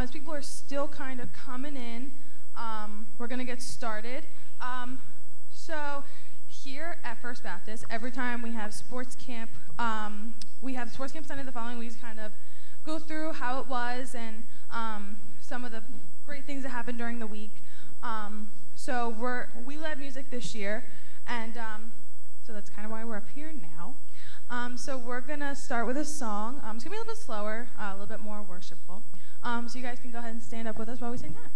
as people are still kind of coming in, we're going to get started. So here at First Baptist, every time we have sports camp, Sunday the following week, kind of go through how it was and some of the great things that happened during the week. So we led music this year, and so that's kind of why we're up here now. So we're going to start with a song. It's going to be a little bit slower, a little bit more worshipful. So you guys can go ahead and stand up with us while we sing that.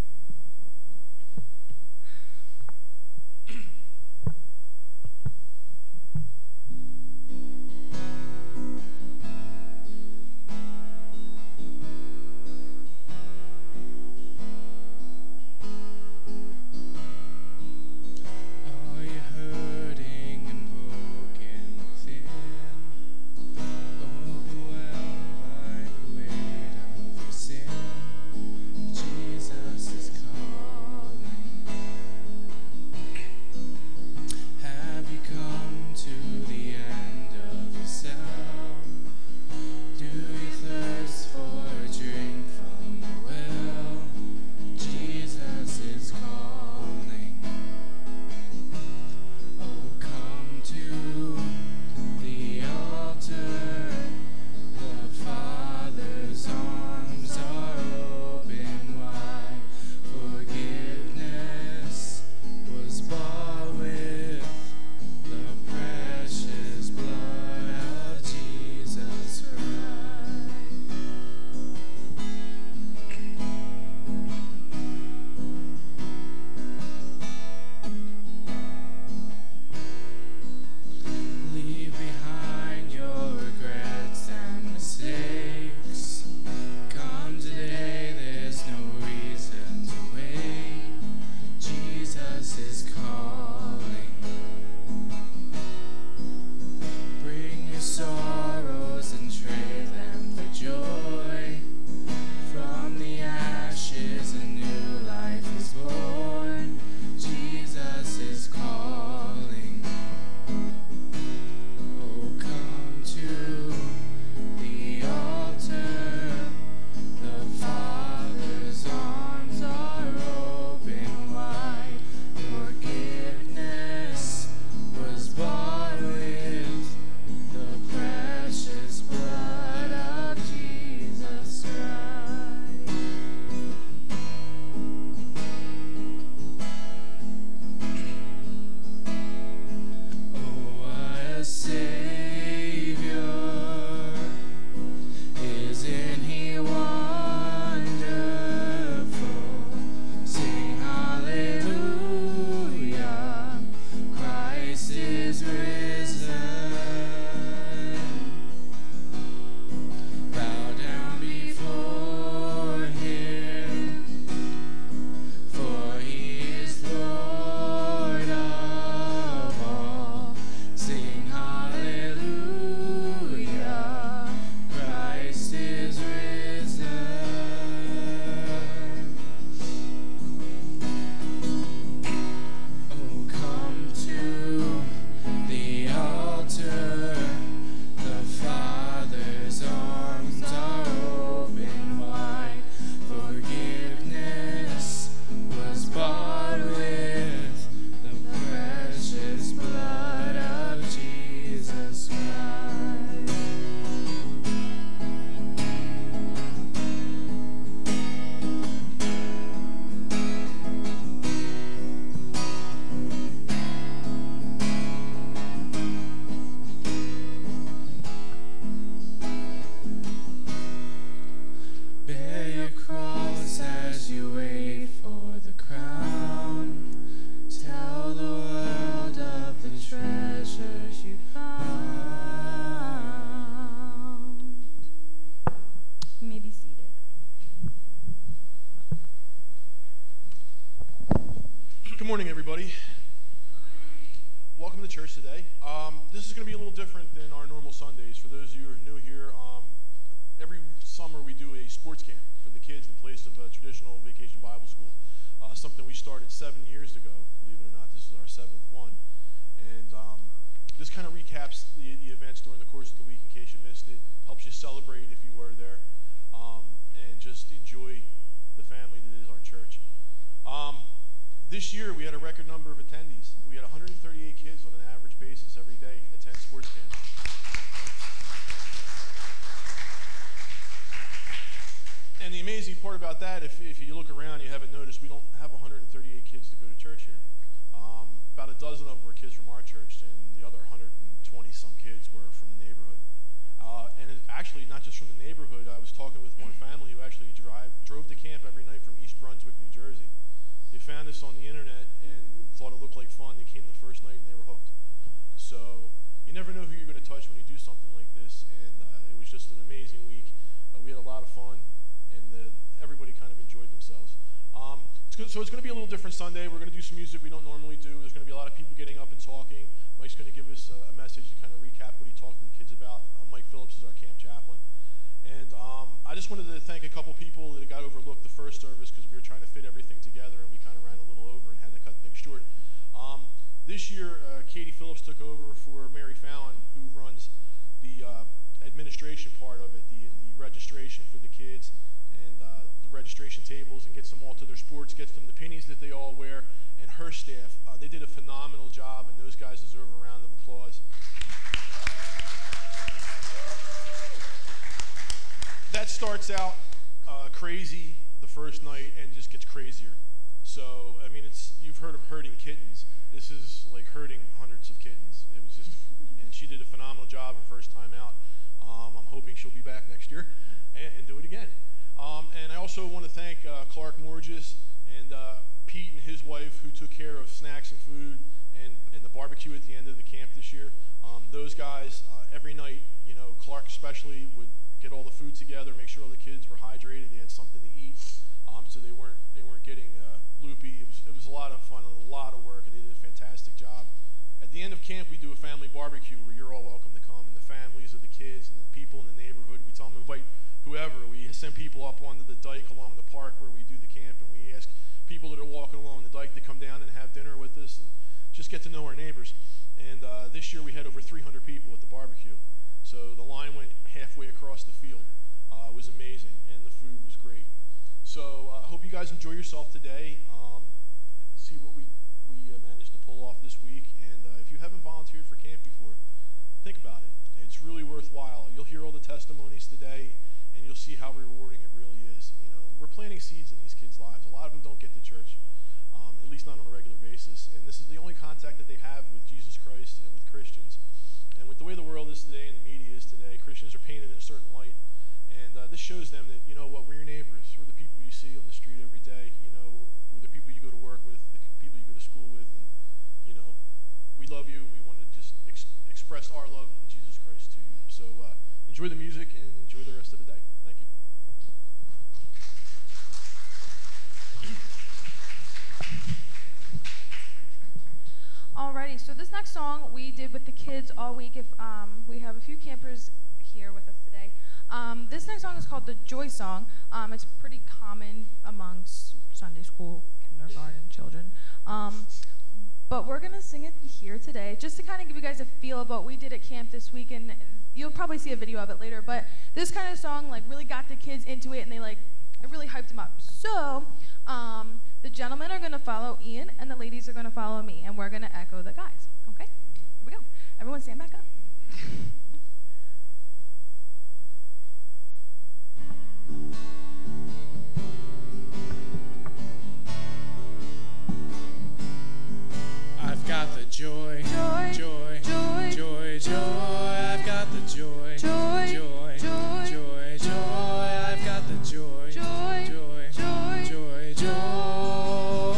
Good morning, everybody. Welcome to church today. This is going to be a little different than our normal Sundays. For those of you who are new here, every summer we do a sports camp for the kids in place of a traditional vacation Bible school. Something we started 7 years ago. Believe it or not, this is our 7th one. And this kind of recaps the events during the course of the week in case you missed it. Helps you celebrate if you were there. And just enjoy the family that is our church. This year we had a record number of attendees. We had 138 kids on an average basis every day attend sports camp. And the amazing part about that, if you look around, you haven't noticed, we don't have 138 kids to go to church here. About a dozen of them were kids from our church, and the other 120-some kids were from the neighborhood. And actually, not just from the neighborhood, I was talking with one family who actually drove to camp every night from East Brunswick, New Jersey. They found us on the internet and thought it looked like fun. They came the first night and they were hooked. So you never know who you're going to touch when you do something like this, and it was just an amazing week. We had a lot of fun, and everybody kind of enjoyed themselves. So it's going to be a little different Sunday. We're going to do some music we don't normally do. There's going to be a lot of people getting up and talking. Mike's going to give us a message to kind of recap what he talked to the kids about. Mike Phillips is our camp chaplain. And I just wanted to thank a couple people that got overlooked the first service because we were trying to fit everything together and we kind of ran a little over and had to cut things short. This year, Katie Phillips took over for Mary Fallon, who runs the administration part of it, the registration for the kids and the registration tables, and gets them all to their sports, gets them the pennies that they all wear, and her staff. They did a phenomenal job, and those guys deserve a round of applause. That starts out crazy the first night and just gets crazier. So, I mean, you've heard of herding kittens. This is like herding hundreds of kittens. It was just, and she did a phenomenal job her first time out. I'm hoping she'll be back next year and do it again. And I also want to thank Clark Morges and Pete and his wife, who took care of snacks and food and the barbecue at the end of the camp this year. Those guys, every night, you know, Clark especially would get all the food together, make sure all the kids were hydrated, they had something to eat, so they weren't getting loopy. It was a lot of fun and a lot of work, and they did a fantastic job. At the end of camp, we do a family barbecue where you're all welcome to come, and the families of the kids and the people in the neighborhood. We tell them to invite whoever. We send people up onto the dike along the park where we do the camp, and we ask people that are walking along the dike to come down and have dinner with us and just get to know our neighbors. And this year we had over 300 people at the barbecue. So the line went halfway across the field. It was amazing, and the food was great. So I hope you guys enjoy yourself today. See what we managed to pull off this week. And if you haven't volunteered for camp before, think about it. It's really worthwhile. You'll hear all the testimonies today, and you'll see how rewarding it really is. You know, we're planting seeds in these kids' lives. A lot of them don't get to church, at least not on a regular basis. And this is the only contact that they have with Jesus Christ and with Christians. And with the way the world is today and the media is today, Christians are painted in a certain light. And this shows them that, you know what, we're your neighbors. We're the people you see on the street every day. You know, we're the people you go to work with, the people you go to school with. And, you know, we love you. We want to just express our love of Jesus Christ to you. So enjoy the music and enjoy the rest of the day. Thank you. Alrighty, so this next song we did with the kids all week. If we have a few campers here with us today. This next song is called the Joy Song. It's pretty common amongst Sunday school, kindergarten children. But we're going to sing it here today just to kind of give you guys a feel of what we did at camp this week. And you'll probably see a video of it later. But this kind of song like really got the kids into it, and it really hyped them up. So the gentlemen are going to follow Ian, and the ladies are going to follow me. And we're going to echo the guys. Okay? Here we go. Everyone stand back up. I've got the joy, joy, joy, joy, joy, joy. I've got the joy, joy, joy, joy, joy, joy. I've got the joy, joy, joy, joy, joy, joy.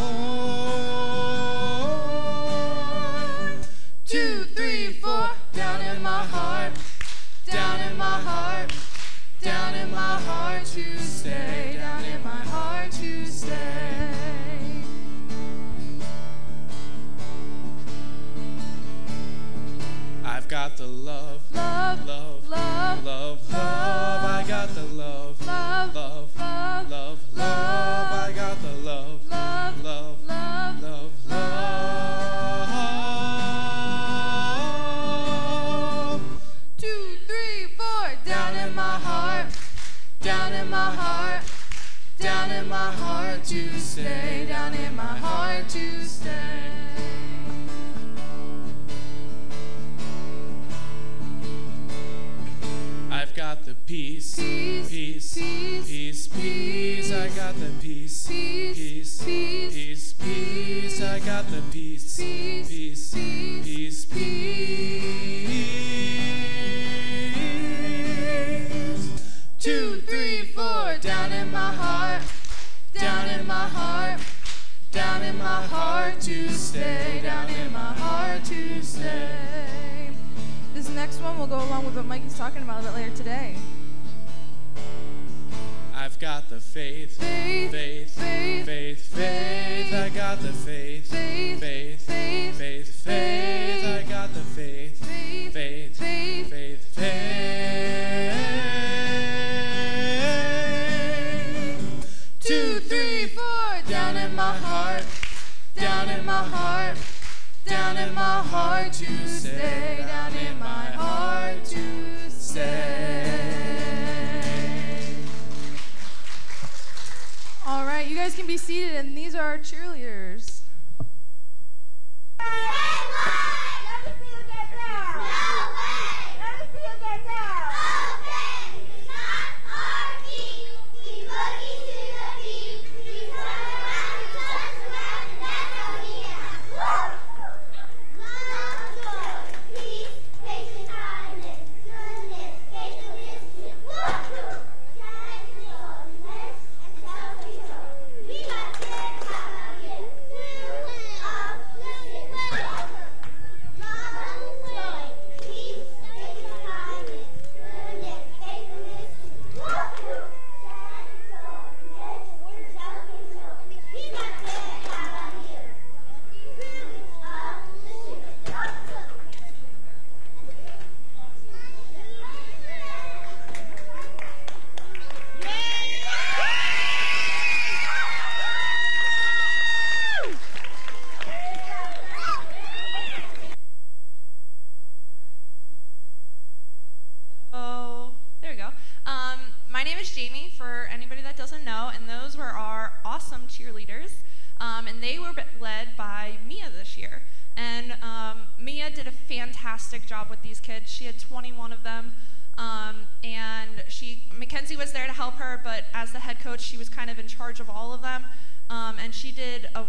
2, 3, 4. Down in my heart, down in my heart, down in my heart to stay, down in my heart to stay. I've got the love, love, love, love, love, love. I got the love, love, love, love, love, love. I got the love, love, love, love, love, love. 2, 3, 4. Down in my heart, down in my heart, down in my heart to stay, down in my heart to stay. I've got the peace, peace, peace, peace. I got the peace, peace, peace, peace. I got the peace, peace, peace, peace. 2, 3, 4, down in my heart, down in my heart, down in my heart to stay, down in my heart to stay. This next one will go along with what Mikey's talking about a bit later today. I've got the faith, faith, faith, faith, faith. I got the faith, faith, faith, faith, faith. I got the faith, faith, faith, faith, faith. 2, 3, 4, down in my heart, down in my heart, down in my heart to stay, down in my heart to stay. All right, you guys can be seated, and these are our cheerleaders. Let me see you get down. No way. Let me see you get down. Okay. Not our beat. We boogie to the beat. We turn around and touch around, and that's how we act. Love, joy, peace, patience, kindness, goodness, faithfulness, gentleness, and self-control. We got good, how about you? My name is Jamie, for anybody that doesn't know, and those were our awesome cheerleaders, and they were led by Mia this year. And Mia did a fantastic job with these kids. She had 21 of them, and Mackenzie was there to help her, but as the head coach, she was kind of in charge of all of them, and she did a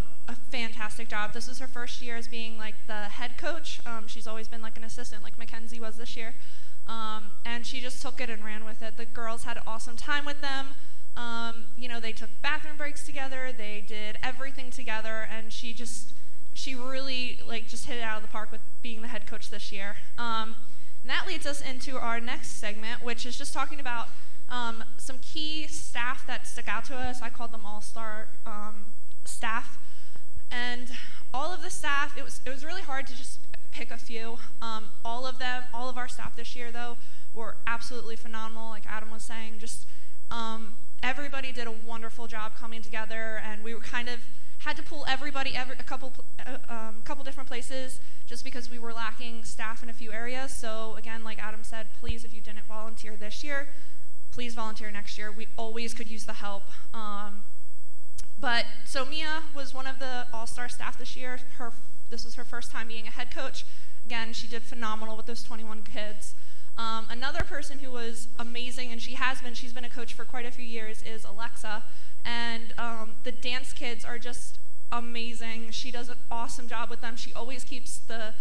fantastic job. This is her first year as being like the head coach. She's always been like an assistant, like Mackenzie was this year. And she just took it and ran with it. The girls had an awesome time with them. You know, they took bathroom breaks together. They did everything together, and she really like just hit it out of the park with being the head coach this year. And that leads us into our next segment, which is just talking about some key staff that stuck out to us. I called them all-star staff, and all of the staff. It was really hard to just pick a few. All of our staff this year, though, were absolutely phenomenal. Like Adam was saying, just everybody did a wonderful job coming together, and we were kind of had to pull everybody a couple different places just because we were lacking staff in a few areas. So again, like Adam said, please, if you didn't volunteer this year, please volunteer next year. We always could use the help. So Mia was one of the all-star staff this year. This was her first time being a head coach. Again, she did phenomenal with those 21 kids. Another person who was amazing, and she's been a coach for quite a few years, is Alexa. And the dance kids are just amazing. She does an awesome job with them. She always keeps the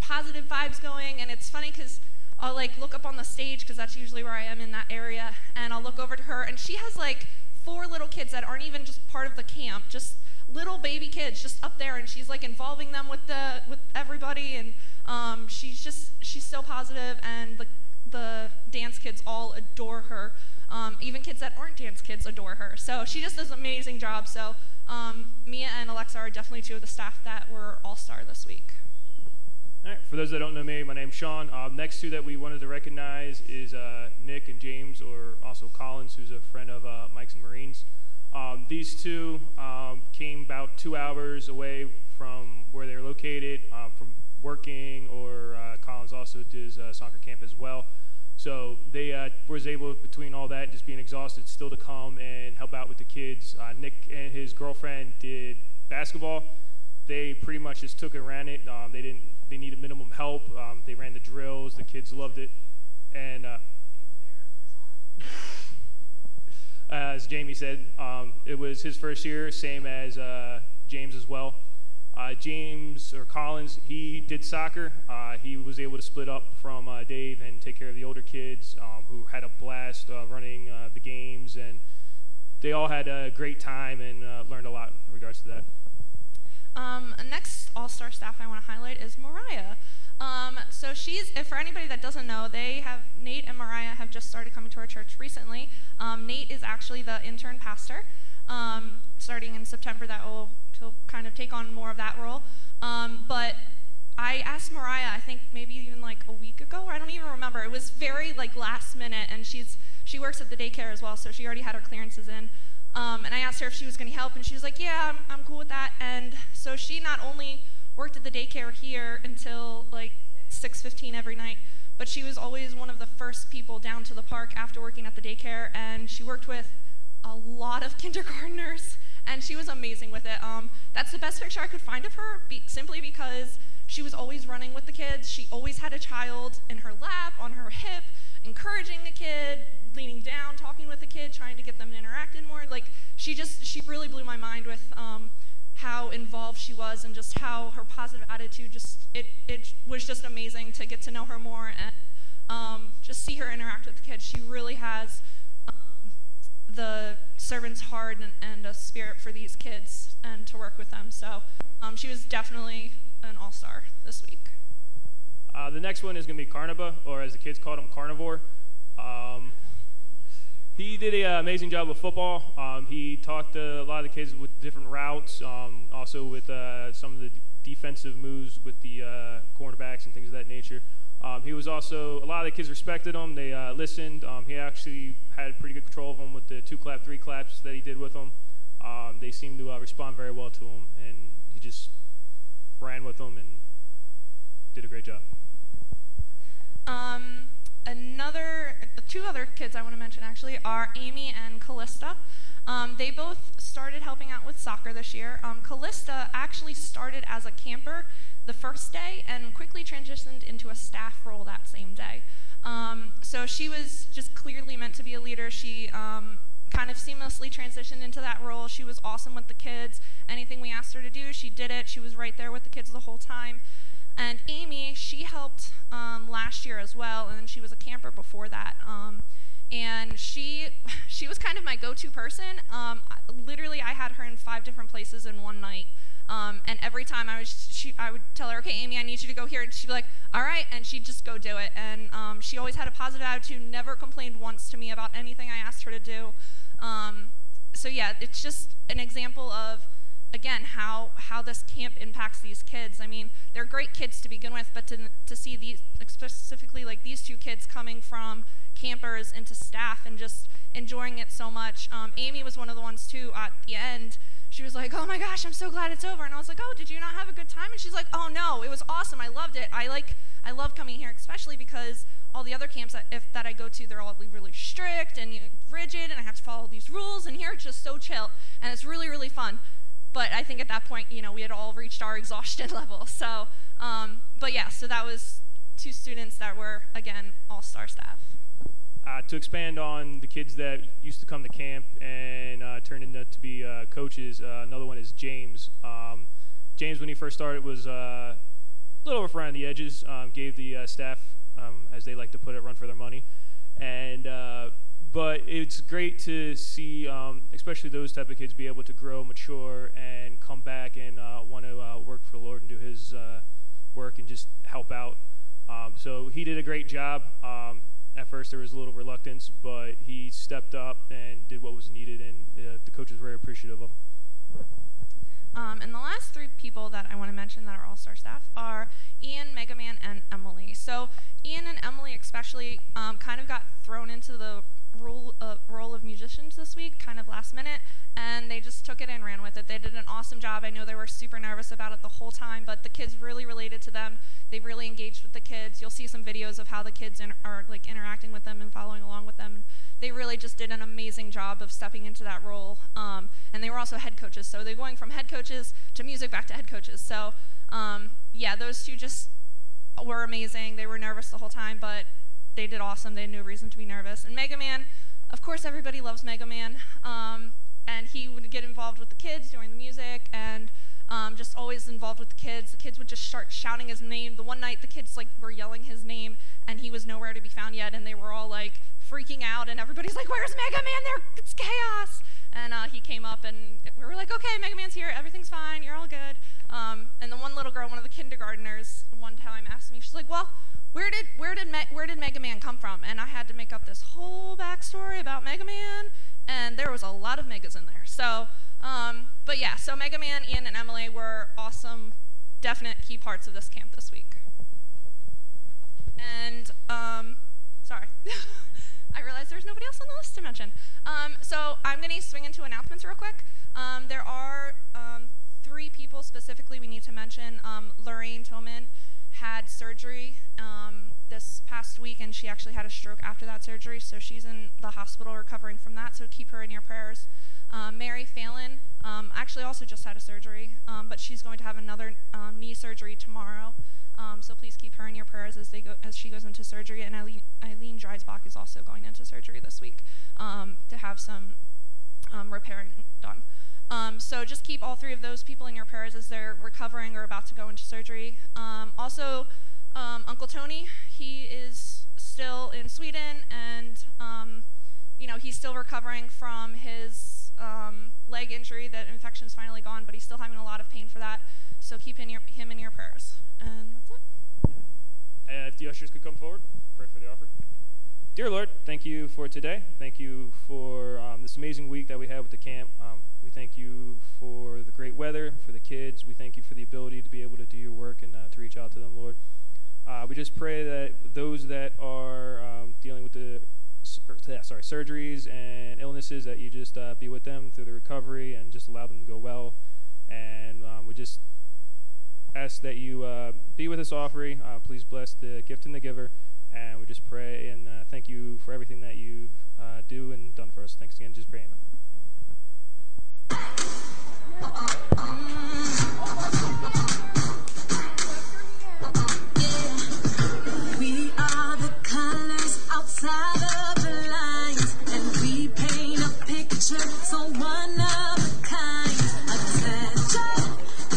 positive vibes going. And it's funny because I'll like look up on the stage, because that's usually where I am in that area, and I'll look over to her, and she has like 4 little kids that aren't even just part of the camp, just little baby kids just up there, and she's like involving them with everybody, and she's so positive, and the dance kids all adore her. Even kids that aren't dance kids adore her. So she just does an amazing job. So Mia and Alexa are definitely 2 of the staff that were all-star this week. All right, for those that don't know me, my name's Sean. Next 2 that we wanted to recognize is Nick and James, or also Collins, who's a friend of Mike's and Marine's. These 2 came about 2 hours away from where they're located, from working, or Collins also does soccer camp as well. So they was able, between all that, just being exhausted, still to come and help out with the kids. Nick and his girlfriend did basketball. They pretty much just took and ran it. They needed minimum help. They ran the drills. The kids loved it. And as Jamie said, it was his first year, same as James as well. James, or Collins, he did soccer. He was able to split up from Dave and take care of the older kids who had a blast running the games, and they all had a great time and learned a lot in regards to that. Next all-star staff I want to highlight is Mariah. So for anybody that doesn't know, Nate and Mariah have just started coming to our church recently. Nate is actually the intern pastor. Starting in September, he'll kind of take on more of that role. But I asked Mariah, I think maybe even like a week ago, or I don't even remember. It was very like last minute, and she works at the daycare as well, so she already had her clearances in. And I asked her if she was going to help, and she was like, yeah, I'm cool with that. And so she not only worked at the daycare here until like 6:15 every night, but she was always one of the first people down to the park after working at the daycare, and she worked with a lot of kindergartners, and she was amazing with it. That's the best picture I could find of her, simply because she was always running with the kids. She always had a child in her lap, on her hip, encouraging the kid, leaning down, talking with the kid, trying to get them to interact more. Like, she really blew my mind with how involved she was, and just how her positive attitude, it was just amazing to get to know her more and just see her interact with the kids. She really has the servant's heart and a spirit for these kids and to work with them. So she was definitely an all-star this week. The next one is going to be Carniva, or as the kids called him, Carnivore. He did an amazing job with football. He taught a lot of the kids with different routes, also with some of the defensive moves with the cornerbacks and things of that nature. He was also, a lot of the kids respected him. They listened. He actually had pretty good control of them with the 2-clap, 3-claps that he did with them. They seemed to respond very well to him, and he just ran with them and did a great job. Two other kids I want to mention actually are Amy and Callista. They both started helping out with soccer this year. Callista actually started as a camper the first day and quickly transitioned into a staff role that same day. So she was just clearly meant to be a leader. She kind of seamlessly transitioned into that role. She was awesome with the kids. Anything we asked her to do, she did it. She was right there with the kids the whole time. And Amy, she helped last year as well, and then she was a camper before that. And she was kind of my go-to person. Literally, I had her in 5 different places in one night. And every time I would tell her, okay, Amy, I need you to go here. And she'd be like, all right, and she'd just go do it. And she always had a positive attitude, never complained once to me about anything I asked her to do. So yeah, it's just an example of, again, how this camp impacts these kids. I mean, they're great kids to begin with, but to see these, specifically like these 2 kids coming from campers into staff and just enjoying it so much. Amy was one of the ones too at the end. She was like, oh my gosh, I'm so glad it's over. And I was like, oh, did you not have a good time? And she's like, oh no, it was awesome. I loved it. I love coming here, especially because all the other camps that I go to, they're all really strict and rigid, and I have to follow these rules. And here it's just so chill, and it's really, really fun. But I think at that point, we had all reached our exhaustion level. So, but yeah, so that was 2 students that were, again, all-star staff. To expand on the kids that used to come to camp and turned into to be coaches, another one is James. James, when he first started, was a little rough around the edges, gave the staff, as they like to put it, run for their money. And but it's great to see, especially those type of kids, be able to grow, mature, and come back and want to work for the Lord and do His work and just help out. So he did a great job. At first there was a little reluctance, but he stepped up and did what was needed, and the coach was very appreciative of him. And the last 3 people that I want to mention that are all-star staff are Ian, Megaman, and Emily. So Ian and Emily especially kind of got thrown into the role of musicians this week, kind of last minute, and they just took it and ran with it. They did an awesome job. I know they were super nervous about it the whole time, but the kids really related to them. They really engaged with the kids. You'll see some videos of how the kids are like interacting with them and following along with them. They really just did an amazing job of stepping into that role, and they were also head coaches. So they're going from head coaches to music back to head coaches. So yeah, those two just were amazing. They were nervous the whole time, but they did awesome. They had no reason to be nervous. And Mega Man, of course, everybody loves Mega Man. And he would get involved with the kids during the music, and just always involved with the kids. The kids would just start shouting his name. The one night, the kids like were yelling his name, and he was nowhere to be found yet. And they were all like freaking out, and everybody's like, "Where's Mega Man? It's chaos!" And he came up, and we were like, "Okay, Mega Man's here. Everything's fine. You're all good." And the one little girl, one of the kindergartners, one time asked me, she's like, "Well, where did Mega Man come from?" And I had to make up this whole backstory about Mega Man, and there was a lot of megas in there. So, but yeah, so Mega Man, Ian, and Emily were awesome, definite key parts of this camp this week. And sorry, I realized there's nobody else on the list to mention. So I'm going to swing into announcements real quick. There are 3 people specifically we need to mention. Lorraine Tillman had surgery this past week, and she actually had a stroke after that surgery, so she's in the hospital recovering from that, so keep her in your prayers. Mary Phelan actually also just had a surgery, but she's going to have another knee surgery tomorrow, so please keep her in your prayers as she goes into surgery. And Eileen Dreisbach is also going into surgery this week to have some repairing done. So just keep all 3 of those people in your prayers as they're recovering or about to go into surgery. Also, Uncle Tony, he is still in Sweden, and you know, he's still recovering from his leg injury. That infection's finally gone, but he's still having a lot of pain for that. So keep him in your prayers. And that's it. And if the ushers could come forward, pray for the offer. Dear Lord, thank you for today. Thank you for this amazing week that we had with the camp. We thank you for the great weather, for the kids. We thank you for the ability to be able to do your work and to reach out to them, Lord. We just pray that those that are dealing with the surgeries and illnesses, that you just be with them through the recovery and just allow them to go well. And we just ask that you be with this offering. Please bless the gift and the giver. And we just pray and thank you for everything that you do and done for us. Thanks again. Just pray, amen. We are the colors outside of the lines, and we paint a picture so one of a kind. Attention,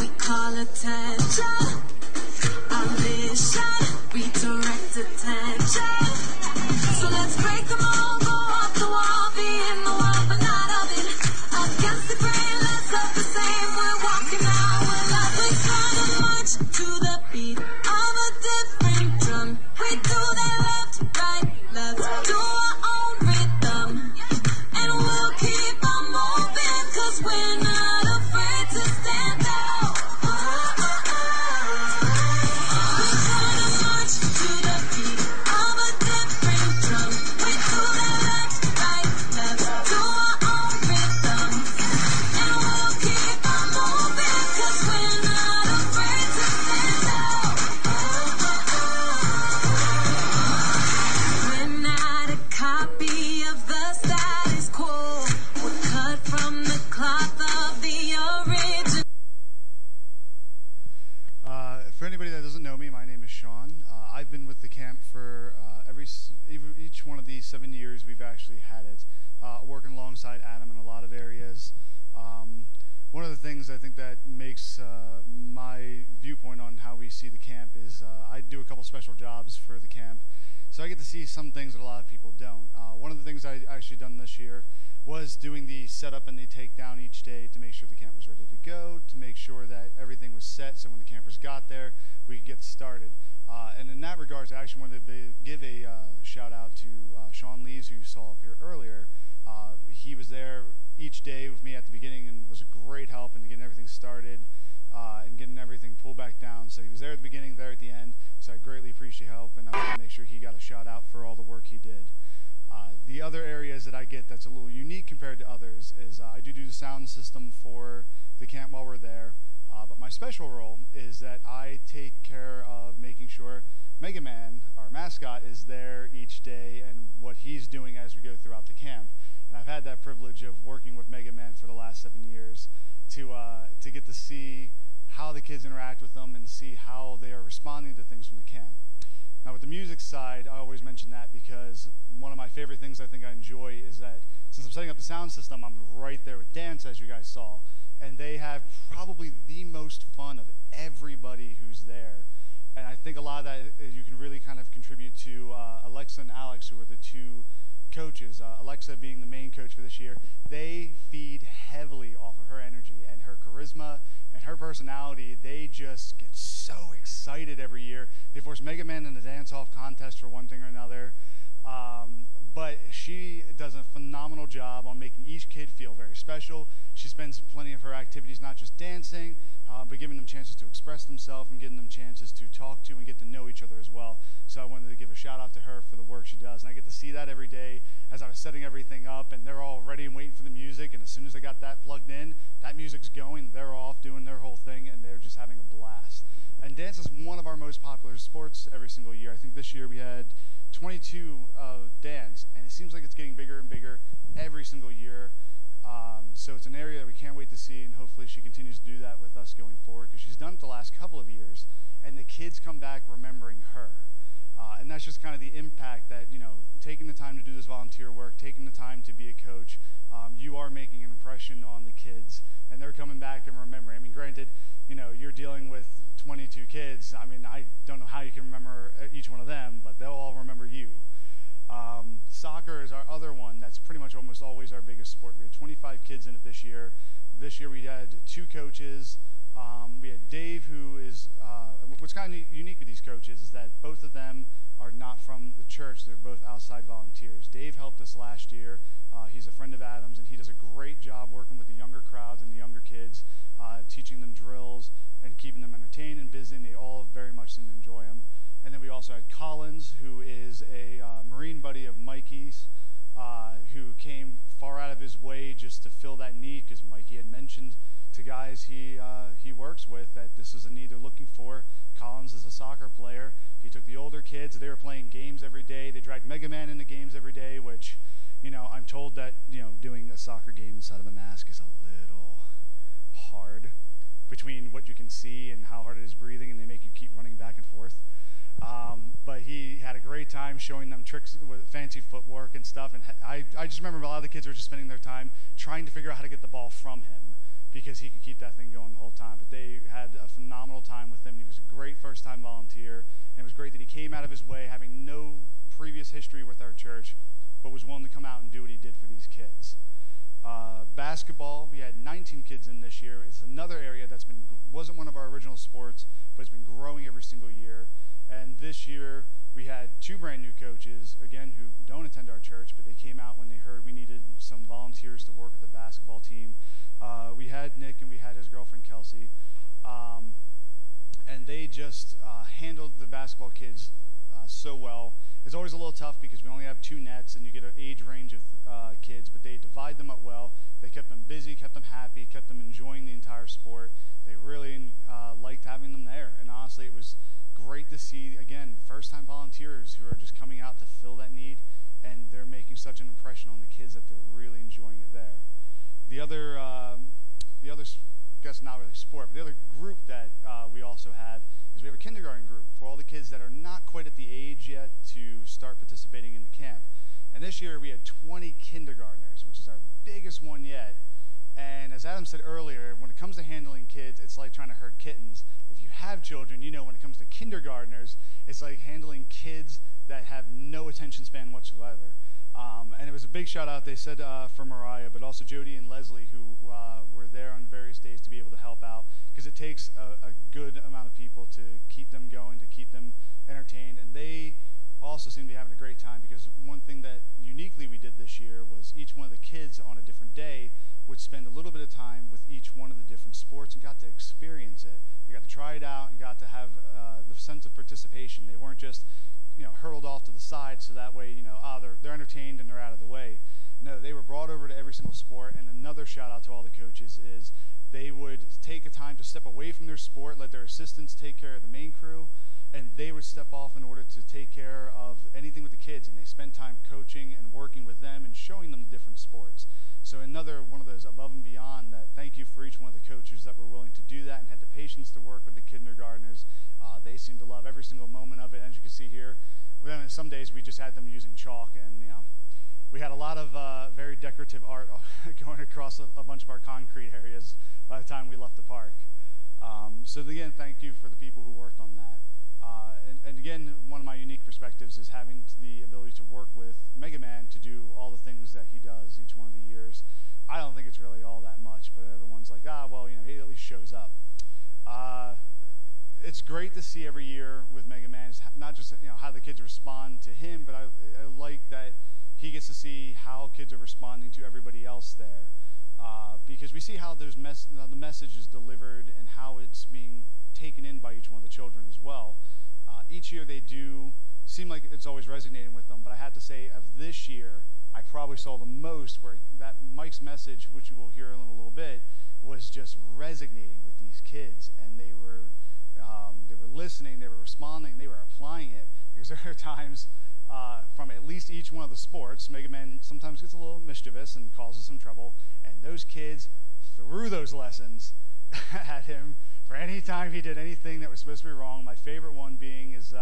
we call attention. Our mission, redirect attention. So let's break them all, go off the wall, be in the world but not of it. Against the grain, let's up the same. We're walking out, we're like we're gonna march to the beat of a different drum. We do that left, right, left, do our own rhythm, and we'll keep on moving, 'cause we're not afraid to stand out. We're gonna march to the beat of a different drum. We do that left, right, left, do our own rhythm, and we'll keep on moving, 'cause we're not afraid to stand out. We're not a copy of the status quo. We're cut from the cloth of the original. For anybody that doesn't know me, my name is Sean. I've been with the camp for each one of these 7 years we've actually had it, working alongside Adam in a lot of areas. One of the things I think that makes my viewpoint on how we see the camp is I do a couple special jobs for the camp, so I get to see some things that a lot of people don't. One of the things I actually done this year was doing the setup and the takedown each day to make sure the camp was ready to go, to make sure that everything was set so when the campers got there, we could get started. And in that regards, I actually wanted to give a shout out to Sean Lees, who you saw up here earlier. He was there each day with me at the beginning and was a great help in getting everything started and getting everything pulled back down. So he was there at the beginning, there at the end, so I greatly appreciate help, and I wanted to make sure he got a shout out for all the work he did. The other areas that I get that's a little unique compared to others is I do the sound system for the camp while we're there. But my special role is that I take care of making sure Mega Man, our mascot, is there each day and what he's doing as we go throughout the camp. And I've had that privilege of working with Mega Man for the last 7 years to get to see how the kids interact with them and see how they are responding to things from the camp. Now with the music side, I always mention that because one of my favorite things I think I enjoy is that since I'm setting up the sound system, I'm right there with dance, as you guys saw. And they have probably the most fun of everybody who's there. And I think a lot of that you can really kind of contribute to Alexa and Alex, who are the two coaches. Alexa being the main coach for this year. They feed heavily off of her energy and her charisma and her personality. They just get so excited every year. They force Mega Man in a dance-off contest for one thing or another. But she does a phenomenal job on making each kid feel very special. She spends plenty of her activities not just dancing, but giving them chances to express themselves and giving them chances to talk to and get to know each other as well. So I wanted to give a shout out to her for the work she does. And I get to see that every day as I was setting everything up, and they're all ready and waiting for the music. And as soon as I got that plugged in, that music's going, they're off doing their whole thing, and they're just having a blast. And dance is one of our most popular sports every single year. I think this year we had 22 dance, and it seems like it's getting bigger and bigger every single year. So it's an area that we can't wait to see, and hopefully she continues to do that with us going forward, because she's done it the last couple of years, and the kids come back remembering her. And that's just kind of the impact that, you know, taking the time to do this volunteer work, taking the time to be a coach, you are making an impression on the kids, and they're coming back and remembering. I mean, granted, you know, you're dealing with 22 kids. I mean, I don't know how you can remember each one of them, but they'll all remember you. Soccer is our other one. That's pretty much almost always our biggest sport. We had 25 kids in it this year. This year we had 2 coaches. We had Dave, who is, what's kind of unique with these coaches is that both of them are not from the church. They're both outside volunteers. Dave helped us last year. He's a friend of Adam's, and he does a great job working with the younger crowds and the younger kids, teaching them drills and keeping them entertained and busy, and they all very much seem to enjoy them. And then we also had Collins, who is a Marine buddy of Mikey's, who came far out of his way just to fill that need, because Mikey had mentioned to guys he works with that this is a need they're looking for. Collins is a soccer player. He took the older kids. They were playing games every day. They dragged Mega Man into games every day, which, you know, I'm told that, you know, doing a soccer game inside of a mask is a little hard between what you can see and how hard it is breathing, and they make you keep running back and forth. But he had a great time showing them tricks with fancy footwork and stuff. And I just remember a lot of the kids were just spending their time trying to figure out how to get the ball from him, because he could keep that thing going the whole time. But they had a phenomenal time with him. He was a great first-time volunteer, and it was great that he came out of his way, having no previous history with our church, but was willing to come out and do what he did for these kids. Basketball, we had 19 kids in this year. It's another area that's wasn't one of our original sports, but it's been growing every single year. And this year, we had 2 brand new coaches, again, who don't attend our church, but they came out when they heard we needed some volunteers to work with the basketball team. We had Nick and we had his girlfriend, Kelsey, and they just handled the basketball kids so well. It's always a little tough because we only have 2 nets, and you get an age range of kids, but they divide them up well. They kept them busy, kept them happy, kept them enjoying the entire sport. They really liked having them there, and honestly, it was great to see, again, first-time volunteers who are just coming out to fill that need, and they're making such an impression on the kids that they're really enjoying it there. The other, I guess not really sport, but the other group that we also have is we have a kindergarten group for all the kids that are not quite at the age yet to start participating in the camp. And this year we had 20 kindergartners, which is our biggest one yet. And as Adam said earlier, when it comes to handling kids, it's like trying to herd kittens. If you have children, you know when it comes to kindergartners, it's like handling kids that have no attention span whatsoever. And it was a big shout out, they said, for Mariah, but also Jody and Leslie, who were there on various days to be able to help out, because it takes a good amount of people to keep them going, to keep them entertained. And they also seem to be having a great time, because one thing that uniquely we did this year was each one of the kids on a different day would spend a little bit of time with each one of the different sports and got to experience it. They got to try it out and got to have the sense of participation. They weren't just hurtled off to the side so that way, they're entertained and they're out of the way. No, they were brought over to every single sport. And another shout out to all the coaches is they would take a time to step away from their sport, let their assistants take care of the main crew, and they would step off in order to take care of anything with the kids. And they spend time coaching and working with them and showing them the different sports. So another one of those above and beyond that, thank you for each one of the coaches that were willing to do that and had the patience to work with the kindergartners. They seem to love every single moment of it. As you can see here, some days we just had them using chalk, and we had a lot of very decorative art going across a bunch of our concrete areas by the time we left the park. So again, thank you for the people who worked on that. And again, one of my unique perspectives is having the ability to work with Mega Man to do all the things that he does each one of the years. I don't think it's really all that much, but everyone's like, well, he at least shows up. It's great to see every year with Mega Man, not just how the kids respond to him, but I like that he gets to see how kids are responding to everybody else there, because we see how the message is delivered and how it's being taken in by each one of the children as well. Each year they do seem like it's always resonating with them, but I have to say of this year, I probably saw the most where that Mike's message, which you will hear in a little bit, was just resonating with these kids, and they were listening, they were responding, they were applying it, because there are times from at least each one of the sports, Mega Man sometimes gets a little mischievous and causes some trouble, and those kids threw those lessons at him for any time he did anything that was supposed to be wrong. My favorite one being is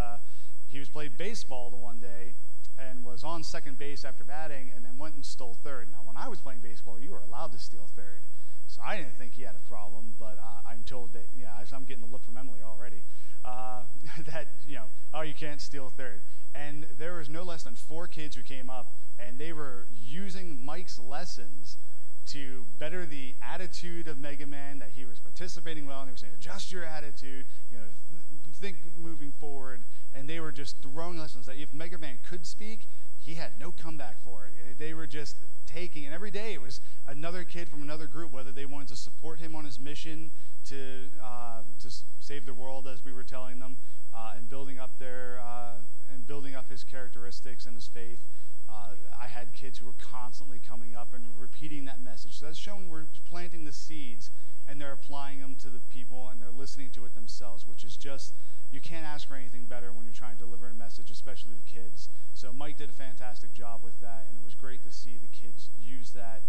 he was played baseball the one day and was on second base after batting and then went and stole third. Now, when I was playing baseball, you were allowed to steal third. So I didn't think he had a problem, but I'm told that, I'm getting a look from Emily already, that, you can't steal third. And there was no less than 4 kids who came up, and they were using Mike's lessons to better the attitude of Mega Man, that he was participating well, and they were saying, adjust your attitude, think moving forward. And they were just throwing lessons that if Mega Man could speak, he had no comeback for it. They were just taking, and every day it was another kid from another group, whether they wanted to support him on his mission to save the world, as we were telling them, and building up his characteristics and his faith. I had kids who were constantly coming up and repeating that message. So that's showing we're planting the seeds, and they're applying them to the people, and they're listening to it themselves, which is just, you can't ask for anything better when you're trying to deliver a message, especially the kids. So Mike did a fantastic job with that, and it was great to see the kids use that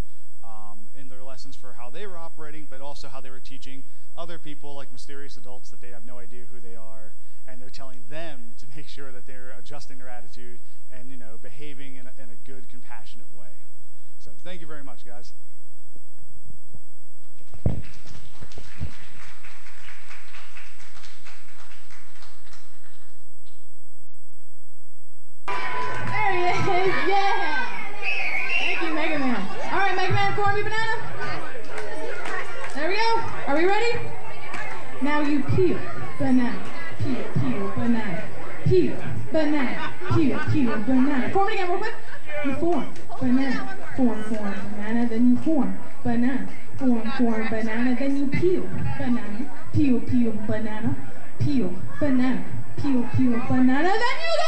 in their lessons for how they were operating, but also how they were teaching other people, like mysterious adults, that they have no idea who they are, and they're telling them to make sure that they're adjusting their attitude and behaving in a good, compassionate way. So thank you very much, guys. There he is, yeah! Thank you, Mega Man. All right, Mega Man, form your banana. There we go. Are we ready? Now you peel banana, peel banana, peel banana, peel banana. Form it again real quick. You form banana, form banana, then you form banana, form banana, then you peel banana, peel banana, peel banana, peel banana, then you go!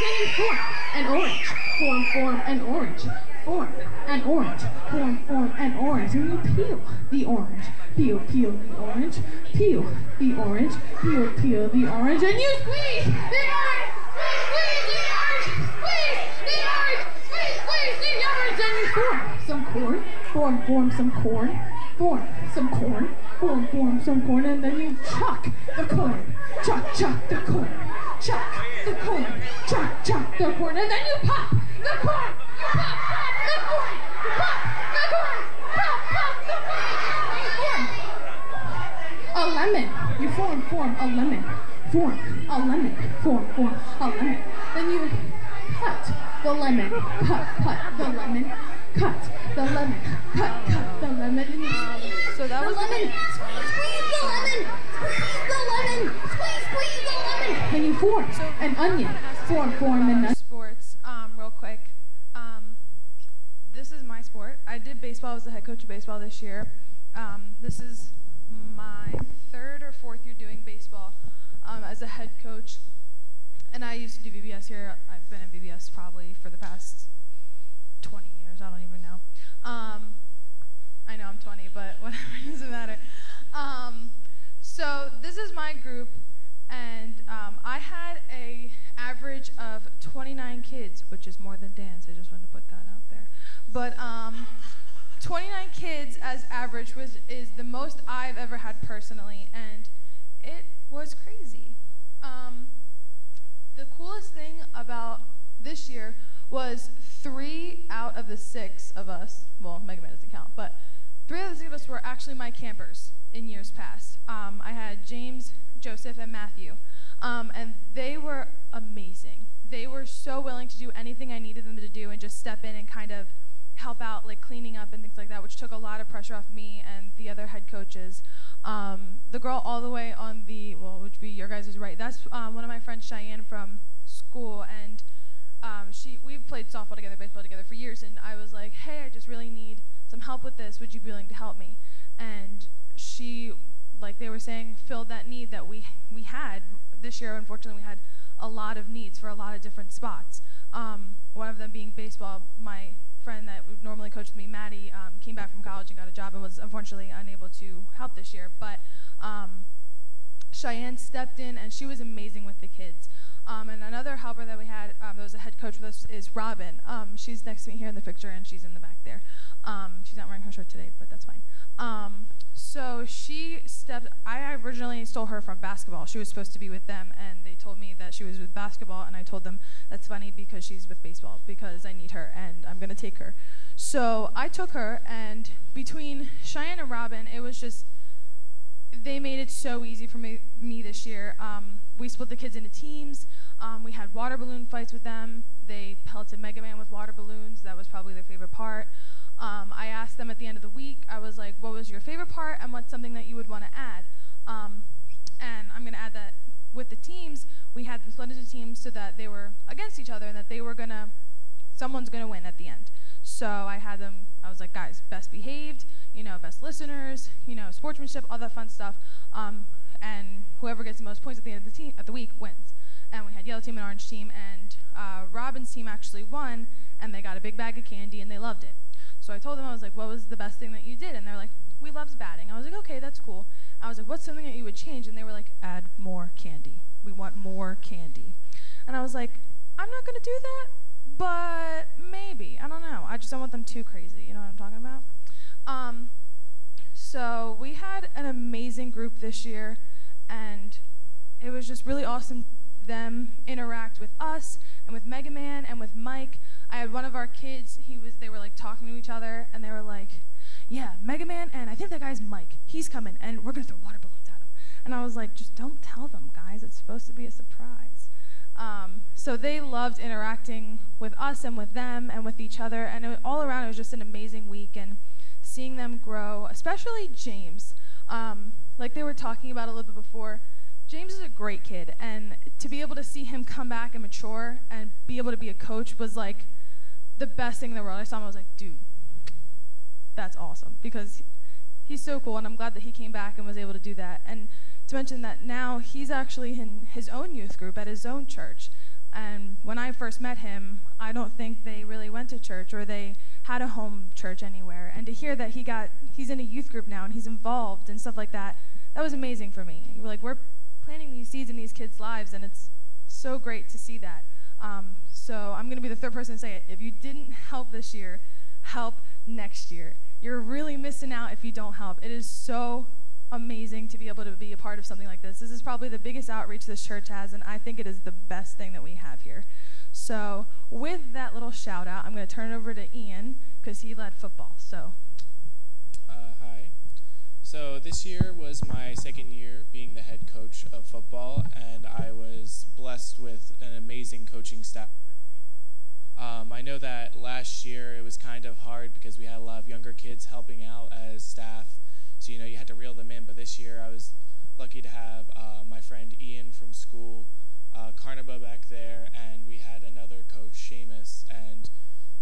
Then you form an orange, form an orange, form an orange, form an orange, and you peel the orange, peel the orange, peel the orange, peel the orange, and you squeeze the orange, squeeze the orange, squeeze the orange, squeeze the orange, and you form some corn, form some corn, form some corn, form some corn, and then you chuck the corn, chuck the corn, chuck the corn, chuck the corn, and then you pop the corn, you pop the corn, pop the corn, pop the corn, you form a lemon, you form a lemon, form a lemon, then you cut the lemon, cut the lemon, cut the lemon, cut the lemon, and you So that was the lemon, squeeze the lemon, squeeze the lemon, and you form an onion, form an onion. Sports, real quick. This is my sport. I did baseball. I was the head coach of baseball this year. This is my third or fourth year doing baseball as a head coach. And I used to do VBS here. I've been in VBS probably for the past 20 years. I don't even know. I know I'm 20, but whatever, it doesn't matter. So this is my group, and I had a average of 29 kids, which is more than Dan's. I just wanted to put that out there. But 29 kids as average is the most I've ever had personally, and it was crazy. The coolest thing about this year was 3 out of the 6 of us, well, Mega Man doesn't count, but 3 out of the 6 of us were actually my campers in years past. I had James, Joseph, and Matthew, and they were amazing. They were so willing to do anything I needed them to do and just step in and kind of help out, like cleaning up and things like that, which took a lot of pressure off me and the other head coaches. The girl all the way on the, well, which would be your guys' right, that's one of my friends, Cheyenne, from school, and we've played softball together, baseball together for years, and I was like, hey, I just really need some help with this. Would you be willing to help me? And she, like they were saying, filled that need that we had. This year, unfortunately, we had a lot of needs for a lot of different spots. One of them being baseball. My friend that would normally coach with me, Maddie, came back from college and got a job and was unfortunately unable to help this year. But Cheyenne stepped in, and she was amazing with the kids. And another helper that we had that was a head coach with us is Robin. She's next to me here in the picture, and she's in the back there. She's not wearing her shirt today, but that's fine. So she stepped, I originally stole her from basketball. She was supposed to be with them, and they told me that she was with basketball, and I told them that's funny because she's with baseball, because I need her, and I'm going to take her. So I took her, and between Cheyenne and Robin, it was just, they made it so easy for me this year. We split the kids into teams. We had water balloon fights with them. They pelted Mega Man with water balloons. That was probably their favorite part. I asked them at the end of the week, I was like, what was your favorite part and what's something that you would want to add? And I'm going to add that with the teams, we had them split into teams so that they were against each other and that they were going to, someone's going to win at the end. So I had them, I was like, guys, best behaved, best listeners, sportsmanship, all that fun stuff. And whoever gets the most points at the end of the week wins. And we had yellow team and orange team, and Robin's team actually won, and they got a big bag of candy, and they loved it. So I told them, I was like, what was the best thing that you did? And they're like, we loved batting. I was like, okay, that's cool. I was like, what's something that you would change? And they were like, add more candy. We want more candy. And I was like, I'm not going to do that, but maybe. I don't know. I just don't want them too crazy. You know what I'm talking about? So we had an amazing group this year, and it was just really awesome to see them interact with us and with Mega Man and with Mike. I had one of our kids, they were like talking to each other, and they were like, yeah, Mega Man, and I think that guy's Mike. He's coming, and we're going to throw water balloons at him. And I was like, just don't tell them, guys. It's supposed to be a surprise. So they loved interacting with us and with them and with each other, and all around it was just an amazing week, and seeing them grow, especially James. Like they were talking about a little bit before, James is a great kid, and to be able to see him come back and mature and be able to be a coach was like the best thing in the world. I saw him, I was like, dude, that's awesome, because he's so cool, and I'm glad that he came back and was able to do that. And to mention that now he's actually in his own youth group at his own church. And when I first met him, I don't think they really went to church or they had a home church anywhere. And to hear that he's in a youth group now and he's involved and stuff like that, that was amazing for me. Like, we're planting these seeds in these kids' lives, and it's so great to see that. So I'm going to be the third person to say it. If you didn't help this year, help next year. You're really missing out if you don't help. It is so amazing to be able to be a part of something like this. This is probably the biggest outreach this church has, and I think it is the best thing that we have here. So with that little shout out, I'm going to turn it over to Ian because he led football. So hi. So this year was my second year being the head coach of football, and I was blessed with an amazing coaching staff with me. I know that last year it was kind of hard because we had a lot of younger kids helping out as staff. So, you had to reel them in. But this year I was lucky to have my friend Ian from school, Carnaba back there, and we had another coach, Seamus. And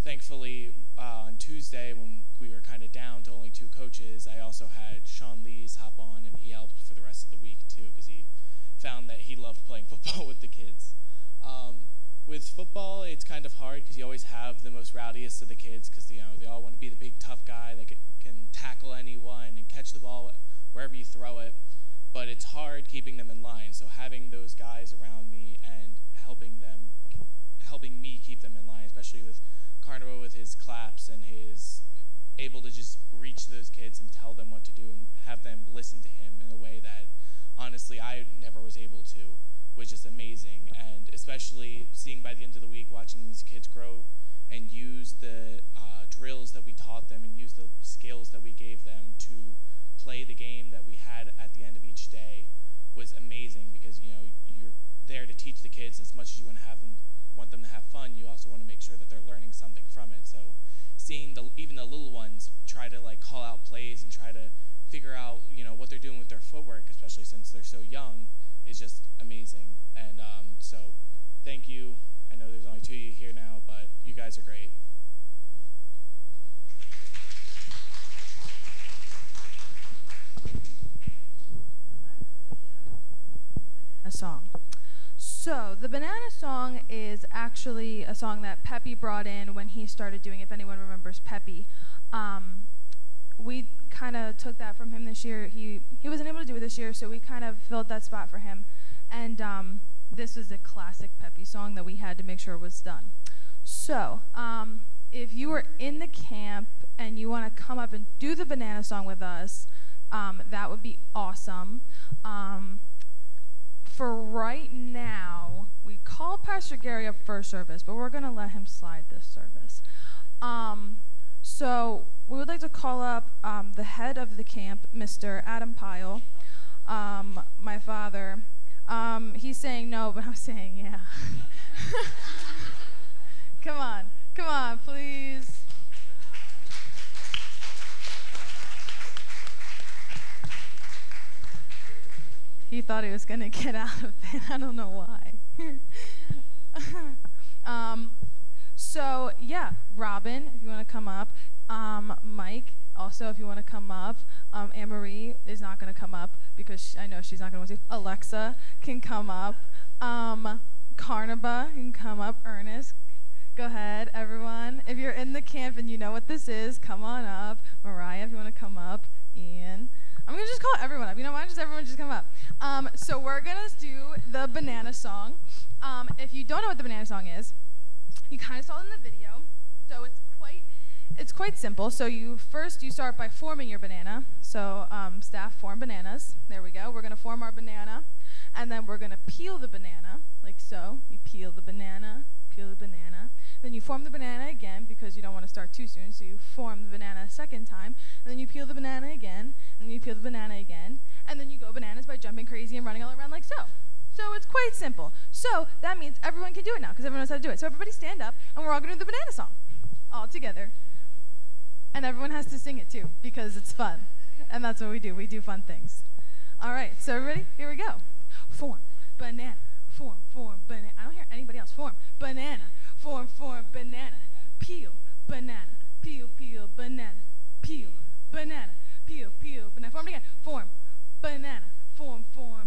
thankfully, on Tuesday when we were kind of down to only 2 coaches, I also had Sean Lees hop on, and he helped for the rest of the week too, because he found that he loved playing football with the kids. With football, it's kind of hard because you always have the most rowdiest of the kids, because they all want to be the big tough guy that can tackle anyone and catch the ball wherever you throw it. But it's hard keeping them in line. So having those guys around me and helping me keep them in line, especially with Carnival with his claps and his able to just reach those kids and tell them what to do and have them listen to him in a way that honestly I never was able to, was just amazing. And especially seeing by the end of the week, watching these kids grow and use the drills that we taught them and use the skills that we gave them to play the game that we had at the end of each day was amazing, because you're there to teach the kids. As much as you want them to have fun, you also want to make sure that they're learning something from it. So seeing even the little ones try to call out plays and try to figure out what they're doing with their footwork, especially since they're so young, is just amazing. And so thank you. I know there's only 2 of you here now, but you guys are great. A song. So the banana song is actually a song that Peppy brought in when he started doing, if anyone remembers Peppy. We kind of took that from him this year. He wasn't able to do it this year, so we kind of filled that spot for him. And this is a classic Peppy song that we had to make sure was done. So if you are in the camp and you want to come up and do the banana song with us, that would be awesome. For right now, we called Pastor Gary up for service, but we're going to let him slide this service. So we would like to call up the head of the camp, Mr. Adam Pyle, my father. He's saying no, but I'm saying yeah. Come on, please. He thought he was going to get out of it. I don't know why. So, yeah, Robin, if you want to come up. Mike, also, if you want to come up. Anne-Marie is not going to come up because I know she's not going to want to. Alexa can come up. Carnaba can come up. Ernest, go ahead, everyone. If you're in the camp and you know what this is, come on up. Mariah, if you want to come up. Ian. I'm going to just call everyone up. You know why? Just everyone just come up. So we're going to do the banana song. If you don't know what the banana song is, you kind of saw it in the video. So it's quite simple. So you start by forming your banana. So staff, form bananas. There we go. We're going to form our banana. And then we're going to peel the banana, like so. You peel the banana, peel the banana. Then you form the banana again because you don't want to start too soon. So you form the banana a second time. And then you peel the banana again. And then you peel the banana again. And then you go bananas by jumping crazy and running all around like so. So it's quite simple. So that means everyone can do it now because everyone knows how to do it. So everybody stand up and we're all going to do the banana song all together. And everyone has to sing it too because it's fun. And that's what we do. We do fun things. All right. So everybody, here we go. Form, banana, form, banana. I don't hear anybody else. Form, banana, form, banana, peel, banana, peel, banana, peel, banana, peel, banana. Form it again. Form, banana, form,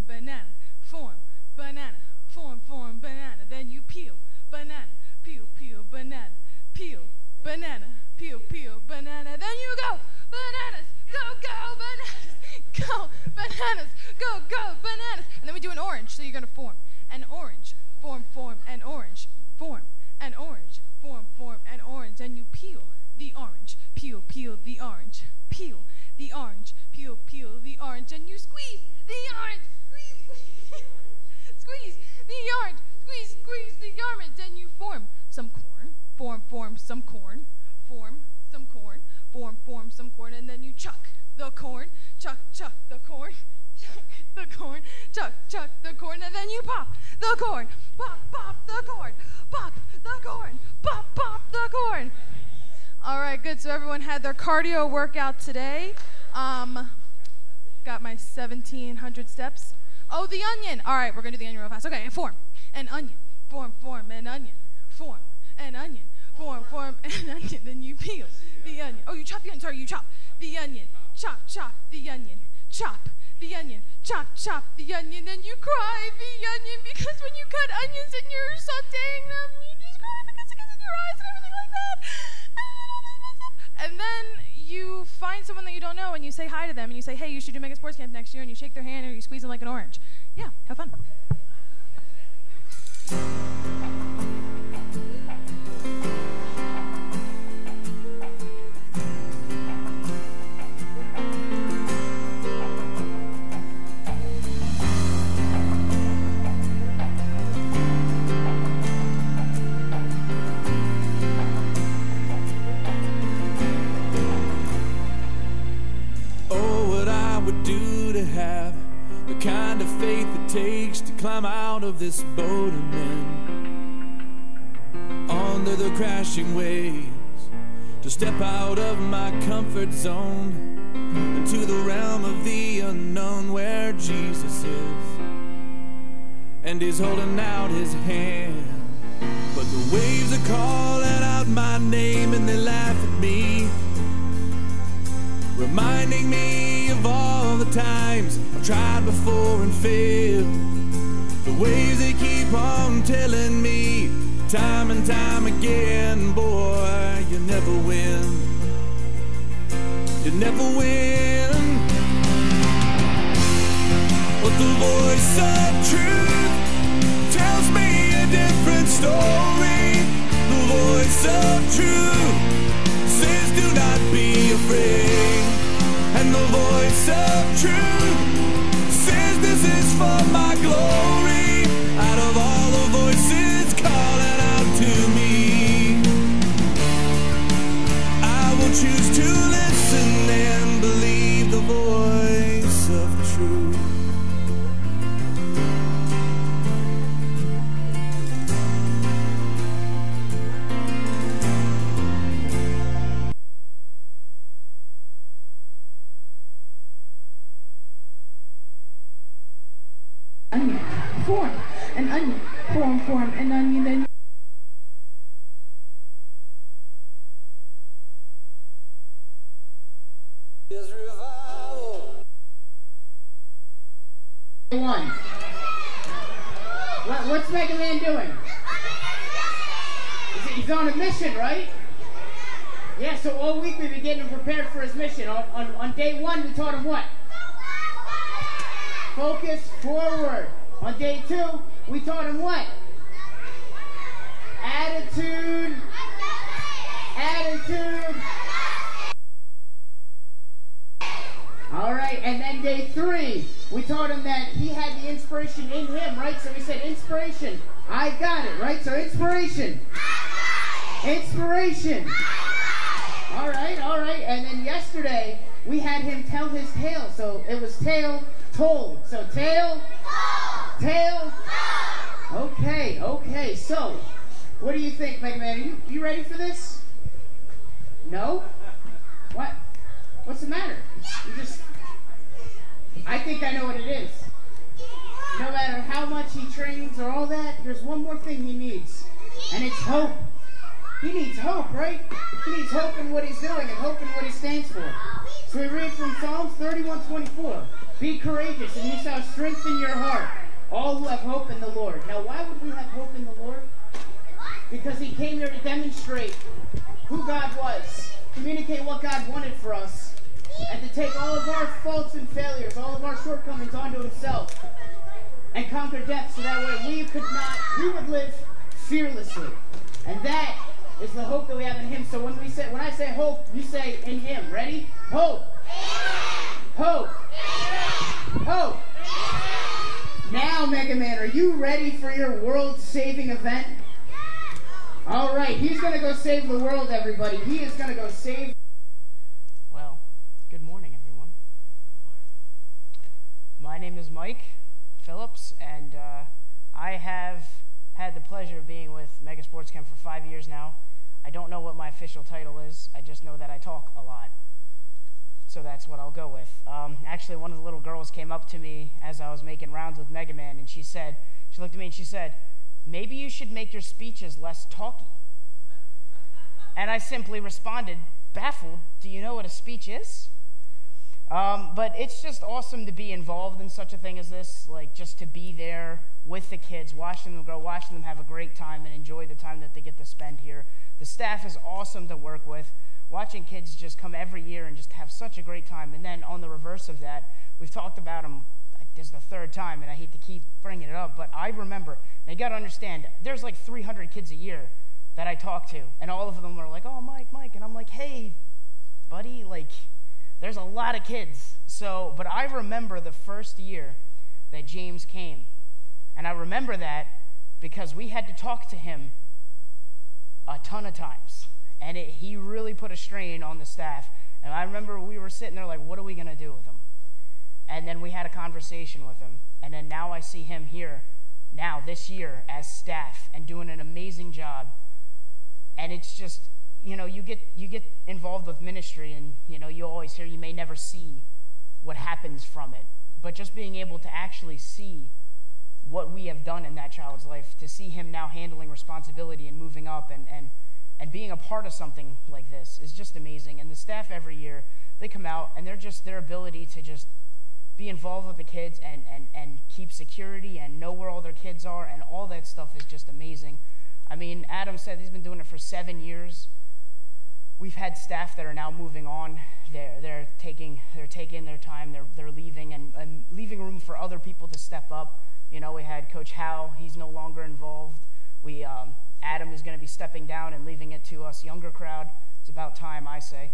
banana, form, banana, form, banana. Then you peel, banana, peel, banana, peel, banana, peel, banana. Then you go, bananas, go, bananas, go, bananas, go, bananas. And then we do an orange. So you're going to form an orange, form, an orange, form an orange, form, an orange. Then you peel the orange, peel the orange, peel the orange, peel the orange. And you squeeze the orange, squeeze the orange, squeeze the orange. Then you form some corn, form some corn, form some corn, form some corn. And then you chuck the corn, chuck the corn, chuck the corn, chuck the corn. And then you pop the corn, pop the corn, pop the corn, pop the corn. All right, good. So everyone had their cardio workout today. Got my 1,700 steps. Oh, the onion. All right, we're going to do the onion real fast. Okay, form an onion, form an onion, form an onion, form an onion, then you peel the onion. Oh, you chop the onion, sorry, you chop the onion. Chop the onion. Chop the onion. Chop the onion, then you cry the onion, because when you cut onions and you're sauteing them, you just cry because it gets in your eyes and everything like that. And then you find someone that you don't know and you say hi to them and you say, hey, you should do Mega Sports Camp next year, and you shake their hand or you squeeze them like an orange. Yeah, have fun. Kind of faith it takes to climb out of this boat I'm in, under the crashing waves, to step out of my comfort zone into the realm of the unknown where Jesus is, and he's holding out his hand. But the waves are calling out my name and they laugh at me, reminding me of all the times I've tried before and failed. The waves they keep on telling me time and time again, boy, you never win. You never win. But the voice of truth tells me a different story. The voice of truth says do not be afraid. And the voice of truth says this is for my glory. Out of all the voices calling out to me, I will choose to listen and believe the voice of truth. Onion, form an onion, form an onion, then There's revival. One. What's Mega Man doing? He's on a mission, right? Yeah, so all week we've been getting him prepared for his mission. On day one, we taught him what? Focus forward. On day two, we taught him what? Attitude. All right, and then day three, we taught him that he had the inspiration in him, right? So we said inspiration. I got it, right? So inspiration. Inspiration. All right. And then yesterday, we had him tell his tale. So it was tale told. So tale. Okay. So, what do you think, Mega Man? Are you ready for this? No? What? What's the matter? I think I know what it is. No matter how much he trains or all that, there's one more thing he needs, and it's hope. He needs hope, right? He needs hope in what he's doing and hope in what he stands for. So we read from Psalms 31:24. Be courageous, and he shall strengthen your heart, all who have hope in the Lord. Now, why would we have hope in the Lord? Because he came here to demonstrate who God was, communicate what God wanted for us, and to take all of our faults and failures, all of our shortcomings onto himself, and conquer death so that way we would live fearlessly. And that is the hope that we have in him. So when I say hope, you say in him. Ready? Hope. Hope. Hope. Now, Mega Man, are you ready for your world-saving event? All right, he's going to go save the world, everybody. He is going to go save. Well, good morning, everyone. My name is Mike Phillips, and I have had the pleasure of being with Mega Sports Camp for 5 years now. I don't know what my official title is. I just know that I talk a lot. So that's what I'll go with. Actually, one of the little girls came up to me as I was making rounds with Mega Man, and she looked at me and she said, maybe you should make your speeches less talky. And I simply responded, baffled, do you know what a speech is? But it's just awesome to be involved in such a thing as this, like just to be there with the kids, watching them grow, watching them have a great time and enjoy the time that they get to spend here. The staff is awesome to work with. Watching kids just come every year and just have such a great time. And then on the reverse of that, we've talked about them, this is the third time, and I hate to keep bringing it up, but I remember, and you got to understand, there's like 300 kids a year that I talk to, and all of them are like, oh, Mike, and I'm like, hey, buddy, like, there's a lot of kids. So, but I remember the first year that James came, and I remember that because we had to talk to him a ton of times, and he really put a strain on the staff. And I remember we were sitting there like, what are we going to do with him? And then we had a conversation with him, and then now I see him here now this year as staff and doing an amazing job. And it's just, you know, you get involved with ministry, and you know, you always hear you may never see what happens from it, but just being able to actually see what we have done in that child's life, to see him now handling responsibility and moving up and being a part of something like this is just amazing. And the staff every year, they come out and they're just, their ability to just be involved with the kids and keep security and know where all their kids are and all that stuff is just amazing. I mean, Adam said he's been doing it for 7 years. We've had staff that are now moving on. They're taking their time. They're leaving and leaving room for other people to step up. You know, we had Coach Howe. He's no longer involved. Adam is going to be stepping down and leaving it to us younger crowd. It's about time, I say.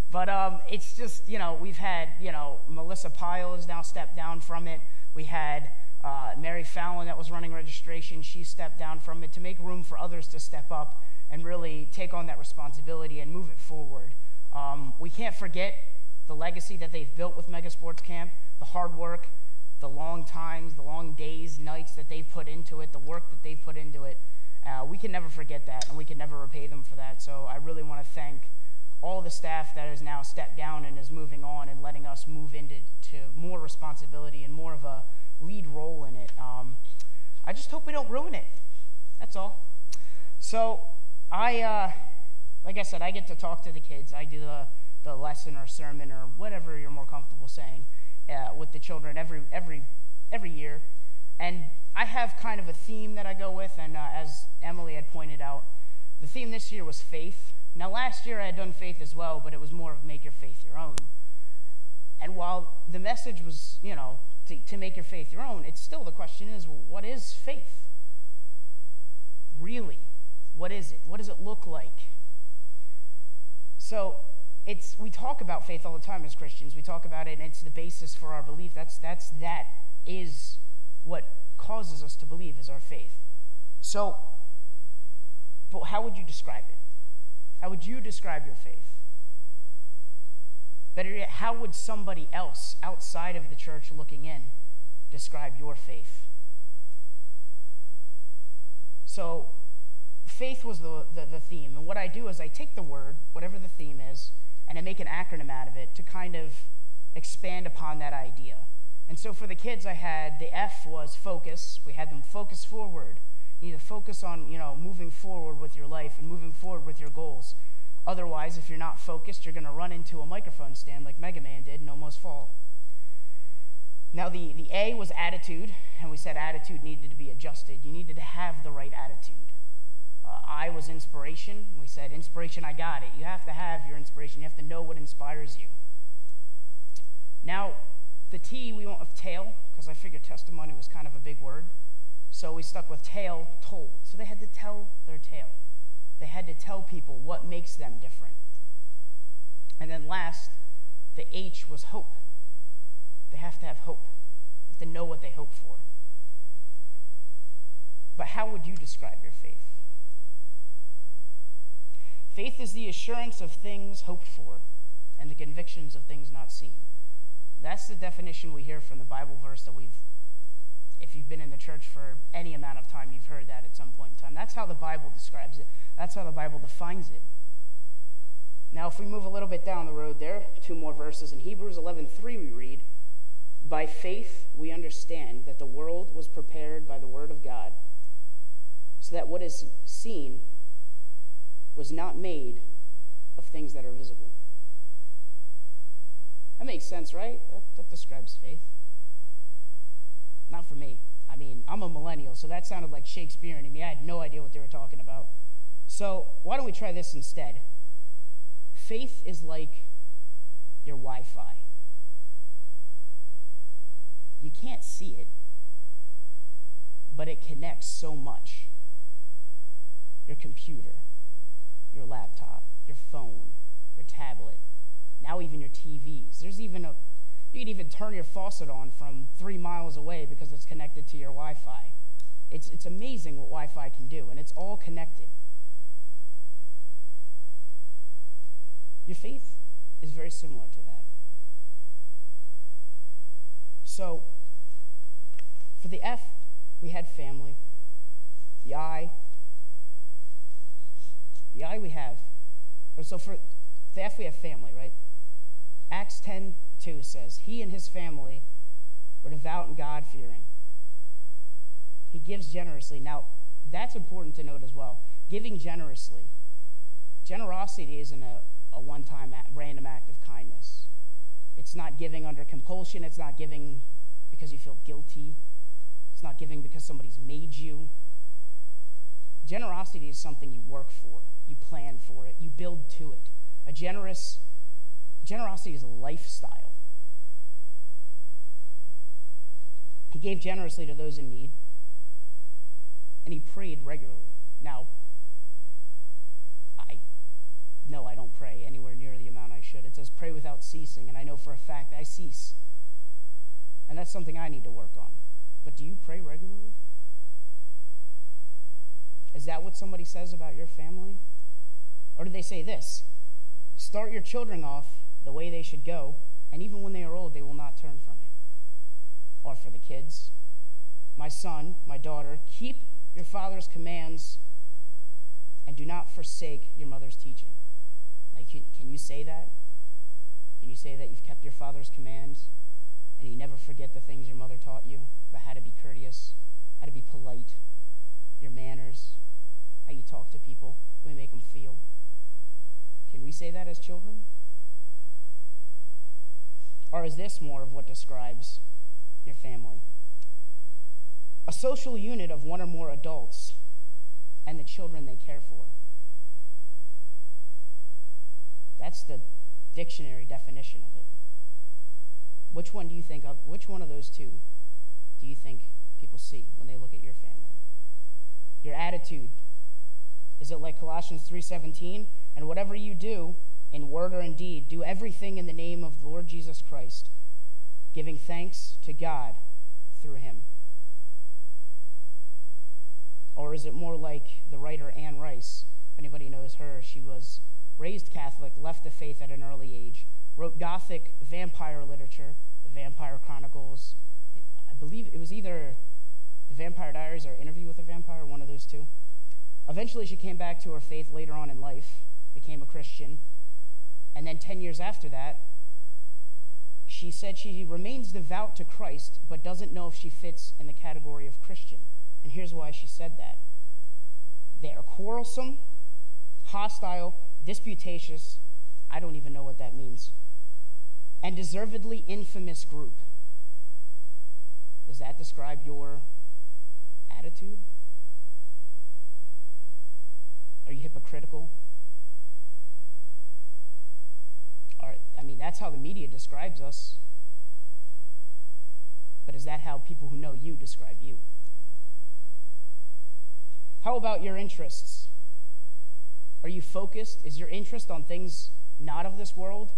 But it's just, you know, we've had, you know, Melissa Pyle has now stepped down from it. We had Mary Fallon that was running registration. She stepped down from it to make room for others to step up and really take on that responsibility and move it forward. We can't forget the legacy that they've built with Mega Sports Camp, the hard work, the long times, the long days, nights that they've put into it, the work that they've put into it. We can never forget that, and we can never repay them for that. So I really want to thank all the staff that has now stepped down and is moving on and letting us move into more responsibility and more of a lead role in it. I just hope we don't ruin it. That's all. So like I said, I get to talk to the kids. I do the lesson or sermon or whatever you're more comfortable saying with the children every year. And I have kind of a theme that I go with, and as Emily had pointed out, the theme this year was faith. Now, last year I had done faith as well, but it was more of make your faith your own. And while the message was, you know, to make your faith your own, it's still the question is, what is faith? Really? What is it? What does it look like? So we talk about faith all the time as Christians. We talk about it, and it's the basis for our belief. That is what causes us to believe is our faith. So, but how would you describe it? How would you describe your faith? Better yet, how would somebody else outside of the church looking in describe your faith? So, faith was the theme. And what I do is I take the word, whatever the theme is, and I make an acronym out of it to kind of expand upon that idea. And so for the kids, I had the F was focus. We had them focus forward. You need to focus on, you know, moving forward with your life and moving forward with your goals. Otherwise, if you're not focused, you're going to run into a microphone stand like Mega Man did and almost fall. Now, the A was attitude, and we said attitude needed to be adjusted. You needed to have the right attitude. I was inspiration. We said inspiration, I got it. You have to have your inspiration. You have to know what inspires you. Now, the T, we went with tail, because I figured testimony was kind of a big word. So we stuck with tale told. So they had to tell their tale. They had to tell people what makes them different. And then last, the H was hope. They have to have hope. They have to know what they hope for. But how would you describe your faith? Faith is the assurance of things hoped for and the convictions of things not seen. That's the definition we hear from the Bible verse that if you've been in the church for any amount of time, you've heard that at some point in time. That's how the Bible describes it. That's how the Bible defines it. Now, if we move a little bit down the road there, 2 more verses. In Hebrews 11:3 we read, "By faith we understand that the world was prepared by the word of God, so that what is seen was not made of things that are visible. That makes sense, right? That describes faith. Not for me. I mean, I'm a millennial, so that sounded like Shakespearean to me. I had no idea what they were talking about. So why don't we try this instead? Faith is like your Wi-Fi. You can't see it, but it connects so much. Your computer, your laptop, your phone, your tablet, now even your TVs. You can even turn your faucet on from 3 miles away because it's connected to your Wi-Fi. It's amazing what Wi-Fi can do, and it's all connected. Your faith is very similar to that. So, for the F, we had family. The I we have, so for the F we have family, right? Acts 10:2 says, he and his family were devout and God-fearing. He gives generously. Now, that's important to note as well. Giving generously. Generosity isn't a one-time random act of kindness. It's not giving under compulsion. It's not giving because you feel guilty. It's not giving because somebody's made you. Generosity is something you work for. You plan for it. You build to it. Generosity is a lifestyle. He gave generously to those in need, and he prayed regularly. Now, I don't pray anywhere near the amount I should. It says pray without ceasing, and I know for a fact I cease. And that's something I need to work on. But do you pray regularly? Is that what somebody says about your family? Or do they say this? Start your children off the way they should go, and even when they are old, they will not turn from it. Or for the kids, my son, my daughter, keep your father's commands and do not forsake your mother's teaching. Like, can you say that? Can you say that you've kept your father's commands and you never forget the things your mother taught you about how to be courteous, how to be polite, your manners, how you talk to people, the way you make them feel? Can we say that as children? Or is this more of what describes your family? A social unit of one or more adults and the children they care for. That's the dictionary definition of it. Which one of those two do you think people see when they look at your family? Your attitude. Is it like Colossians 3:17? And whatever you do, in word or in deed, do everything in the name of the Lord Jesus Christ, giving thanks to God through him. Or is it more like the writer Anne Rice? If anybody knows her, she was raised Catholic, left the faith at an early age, wrote Gothic vampire literature, the Vampire Chronicles. I believe it was either the Vampire Diaries or Interview with a Vampire, one of those two. Eventually she came back to her faith later on in life, became a Christian, and then 10 years after that, she said she remains devout to Christ, but doesn't know if she fits in the category of Christian. And here's why she said that. They are quarrelsome, hostile, disputatious, I don't even know what that means, and deservedly infamous group. Does that describe your attitude? Are you hypocritical? That's how the media describes us. But is that how people who know you describe you? How about your interests? Are you focused? Is your interest on things not of this world?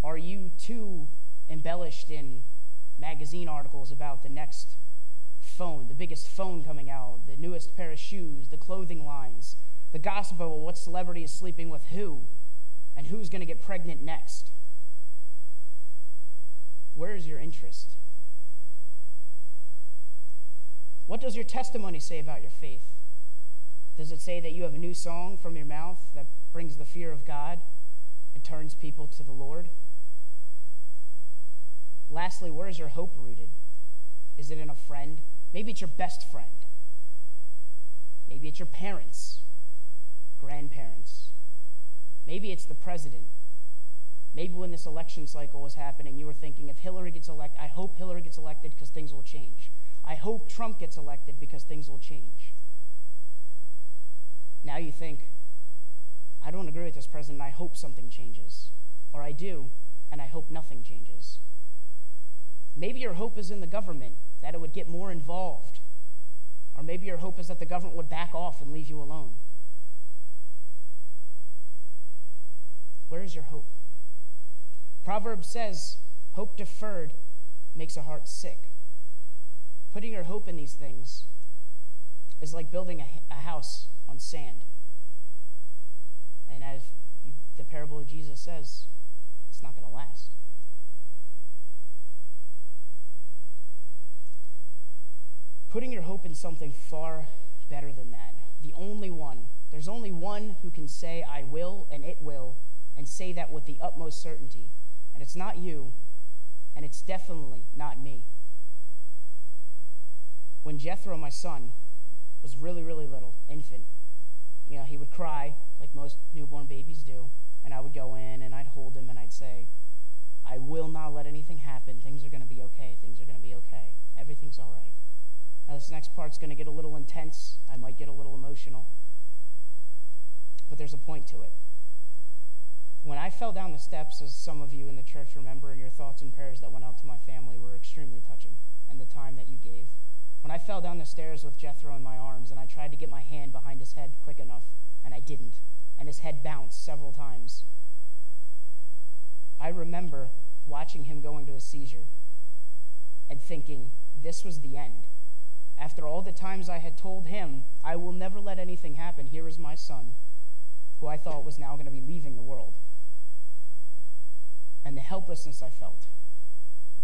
Are you too embellished in magazine articles about the next phone, the biggest phone coming out, the newest pair of shoes, the clothing lines, the gossip about what celebrity is sleeping with who, and who's going to get pregnant next? Where is your interest? What does your testimony say about your faith? Does it say that you have a new song from your mouth that brings the fear of God and turns people to the Lord? Lastly, where is your hope rooted? Is it in a friend? Maybe it's your best friend. Maybe it's your parents. grandparents. Maybe it's the president. Maybe when this election cycle was happening, you were thinking, if Hillary gets elected, I hope Hillary gets elected because things will change. I hope Trump gets elected because things will change. Now you think, I don't agree with this president, I hope something changes. Or I do, and I hope nothing changes. Maybe your hope is in the government, that it would get more involved. Or maybe your hope is that the government would back off and leave you alone. Where is your hope? Proverbs says, hope deferred makes a heart sick. Putting your hope in these things is like building a house on sand. And as the parable of Jesus says, it's not going to last. Putting your hope in something far better than that. There's only one who can say, I will and it will, and say that with the utmost certainty. And it's not you, and it's definitely not me. When Jethro, my son, was really, really little, infant, he would cry like most newborn babies do, and I would go in and I'd hold him and I'd say, I will not let anything happen. Things are going to be okay. Things are going to be okay. Everything's all right. Now this next part's going to get a little intense. I might get a little emotional. But there's a point to it. When I fell down the steps, as some of you in the church remember, and your thoughts and prayers that went out to my family were extremely touching, and the time that you gave. When I fell down the stairs with Jethro in my arms, and I tried to get my hand behind his head quick enough, and I didn't, and his head bounced several times, I remember watching him go into a seizure and thinking, this was the end. After all the times I had told him, I will never let anything happen, here is my son, who I thought was now going to be leaving the world. And the helplessness I felt,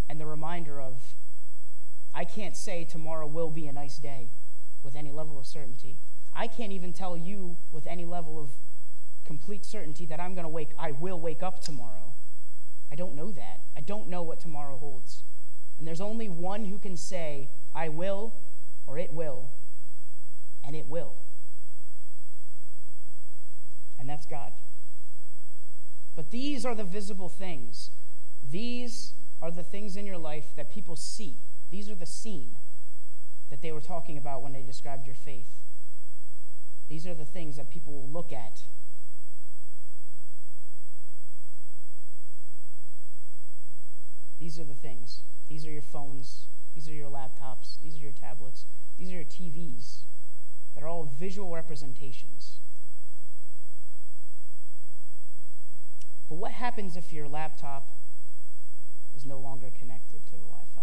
and the reminder of, I can't say tomorrow will be a nice day with any level of certainty. I can't even tell you with any level of complete certainty that I will wake up tomorrow. I don't know that. I don't know what tomorrow holds. And there's only one who can say, I will, or it will, and it will. And that's God. But these are the visible things. These are the things in your life that people see. These are the seen that they were talking about when they described your faith. These are the things that people will look at. These are the things. These are your phones. These are your laptops. These are your tablets. These are your TVs. They're all visual representations. But what happens if your laptop is no longer connected to Wi-Fi?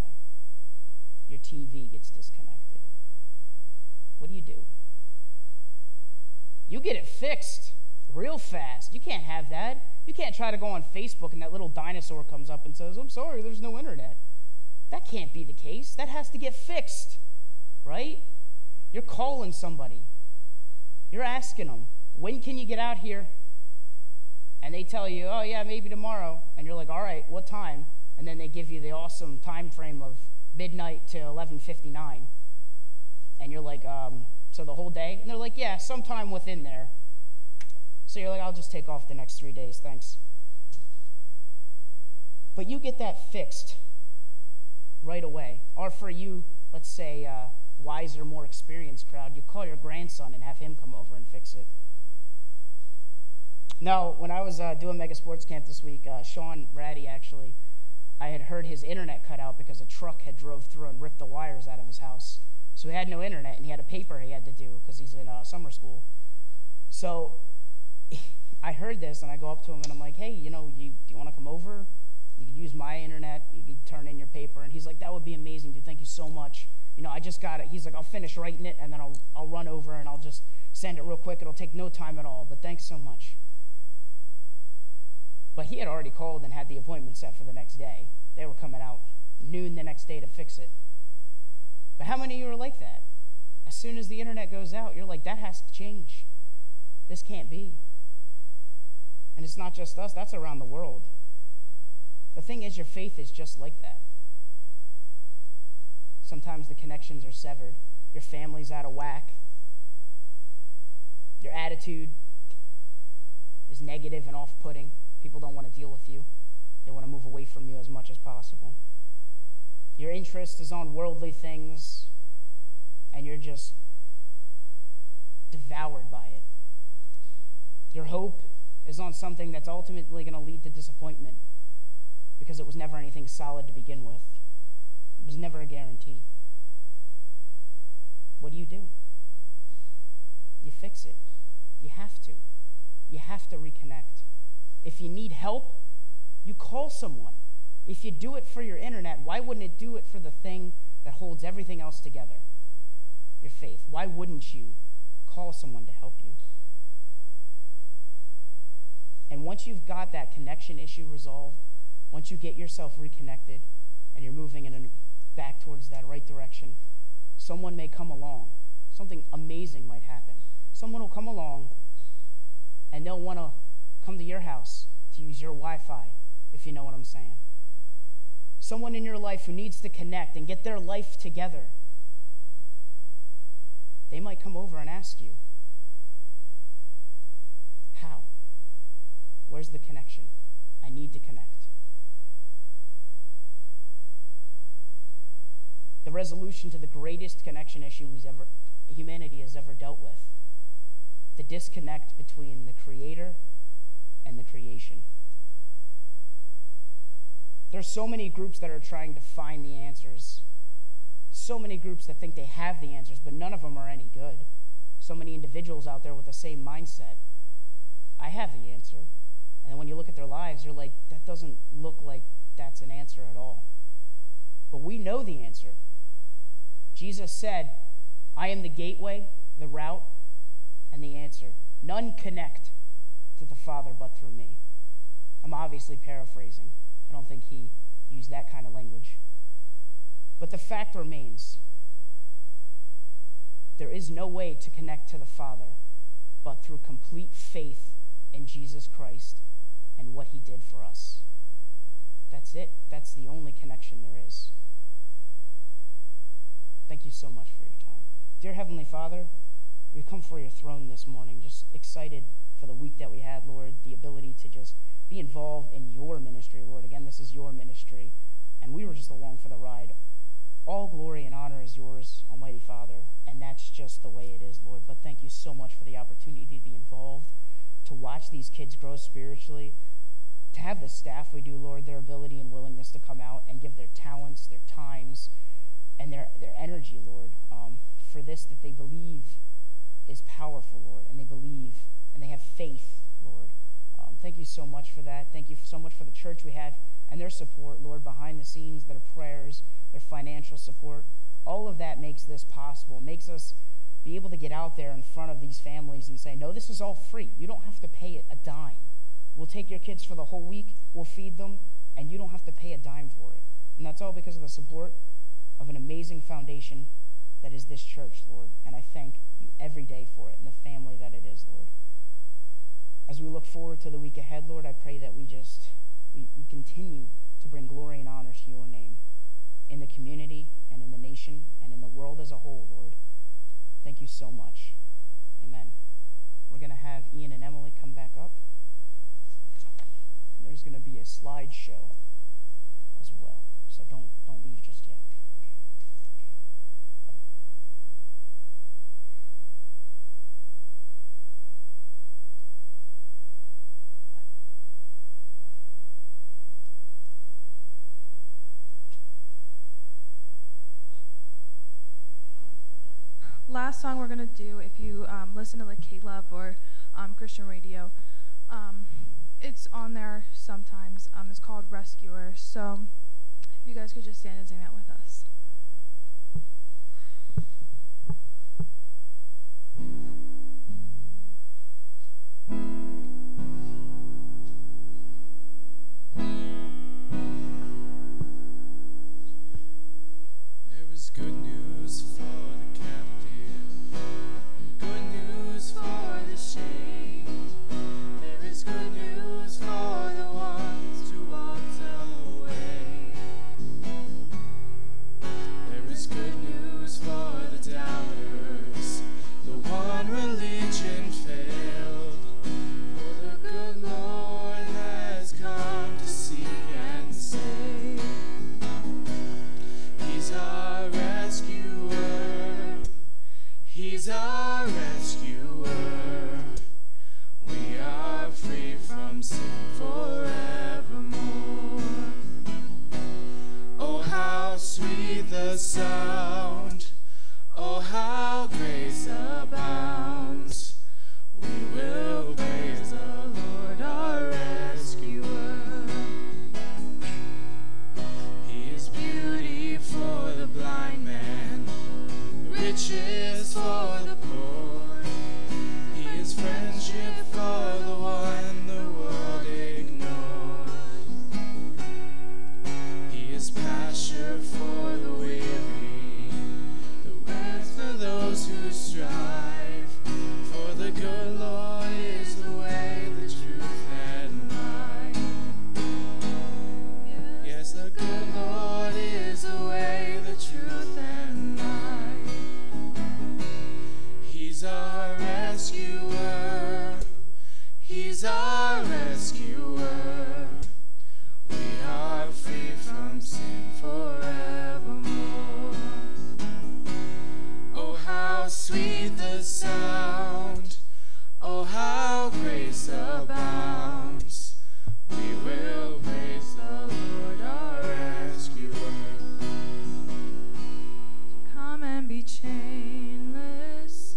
Your TV gets disconnected. What do? You get it fixed real fast. You can't have that. You can't try to go on Facebook and that little dinosaur comes up and says, I'm sorry, there's no internet. That can't be the case. That has to get fixed, right? You're calling somebody. You're asking them, when can you get out here? And they tell you, oh yeah, maybe tomorrow. And you're like, all right, what time? And then they give you the awesome time frame of midnight to 11:59. And you're like, so the whole day? And they're like, yeah, sometime within there. So you're like, I'll just take off the next 3 days, thanks. But you get that fixed right away. Or for you, let's say, wiser, more experienced crowd, you call your grandson and have him come over and fix it. No, when I was doing Mega Sports Camp this week, Sean Ratty actually, I had heard his internet cut out because a truck had drove through and ripped the wires out of his house. So he had no internet, and he had a paper he had to do because he's in summer school. So I heard this, and I go up to him, and I'm like, hey, do you want to come over? You could use my internet. You could turn in your paper. And he's like, that would be amazing, dude. Thank you so much. I just got it. He's like, I'll finish writing it, and then I'll run over, and I'll just send it real quick. It'll take no time at all, but thanks so much. But he had already called and had the appointment set for the next day. They were coming out noon the next day to fix it. But how many of you are like that? As soon as the internet goes out, you're like, that has to change. This can't be. And it's not just us, that's around the world. The thing is, your faith is just like that. Sometimes the connections are severed. Your family's out of whack. Your attitude is negative and off-putting. People don't want to deal with you. They want to move away from you as much as possible. Your interest is on worldly things, and you're just devoured by it. Your hope is on something that's ultimately going to lead to disappointment because it was never anything solid to begin with. It was never a guarantee. What do? You fix it. You have to. You have to reconnect. If you need help, you call someone. If you do it for your internet, why wouldn't it do it for the thing that holds everything else together? Your faith. Why wouldn't you call someone to help you? And once you've got that connection issue resolved, once you get yourself reconnected and you're moving back towards that right direction, someone may come along. Something amazing might happen. Someone will come along and they'll want to come to your house to use your Wi-Fi, if you know what I'm saying. Someone in your life who needs to connect and get their life together, they might come over and ask you, how? Where's the connection? I need to connect. The resolution to the greatest connection issue humanity has ever dealt with, the disconnect between the Creator and the creation. There's so many groups that are trying to find the answers. So many groups that think they have the answers, but none of them are any good. So many individuals out there with the same mindset. I have the answer. And when you look at their lives, you're like, that doesn't look like that's an answer at all. But we know the answer. Jesus said, I am the gateway, the route, and the answer. None connect to the Father but through me. I'm obviously paraphrasing. I don't think he used that kind of language. But the fact remains, there is no way to connect to the Father but through complete faith in Jesus Christ and what he did for us. That's it. That's the only connection there is. Thank you so much for your time. Dear Heavenly Father, we come for your throne this morning, just excited for the week that we had, Lord, the ability to just be involved in your ministry, Lord. Again, this is your ministry, and we were just along for the ride. All glory and honor is yours, Almighty Father, and that's just the way it is, Lord. But thank you so much for the opportunity to be involved, to watch these kids grow spiritually, to have the staff we do, Lord, their ability and willingness to come out and give their talents, their times, and their energy, Lord, for this that they believe is powerful, Lord, and they believe and they have faith, Lord. Thank you so much for that. Thank you so much for the church we have and their support, Lord, behind the scenes, their prayers, their financial support. All of that makes this possible, makes us be able to get out there in front of these families and say, no, this is all free. You don't have to pay it a dime. We'll take your kids for the whole week, we'll feed them, and you don't have to pay a dime for it. And that's all because of the support of an amazing foundation that is this church, Lord. And I thank you every day for it and the family that it is, Lord. As we look forward to the week ahead, Lord, I pray that we continue to bring glory and honor to your name in the community and in the nation and in the world as a whole, Lord. Thank you so much. Amen. We're going to have Ian and Emily come back up. And there's going to be a slideshow as well. So don't leave just yet. Last song we're going to do, if you listen to like K-Love or Christian radio, it's on there sometimes. It's called Rescuer. So if you guys could just stand and sing that with us. There is good news for the captive, good news for the shamed. There is good news for the ones who walked away. sound. Oh, how grace abounds. We will praise the Lord our rescuer. He is beauty for the blind man, riches for the poor. He is friendship for the one the world ignores. He is pasture for the weary, the rest for those who strive. For the good Lord is the way, the truth, and life. Yes, the good Lord is the way, the truth, and life. He's our rescuer. He's our rescuer. We are free from sin forevermore. Oh, how sweet the sound. Oh, how grace abounds. We will praise the Lord our rescuer. Come and be chainless.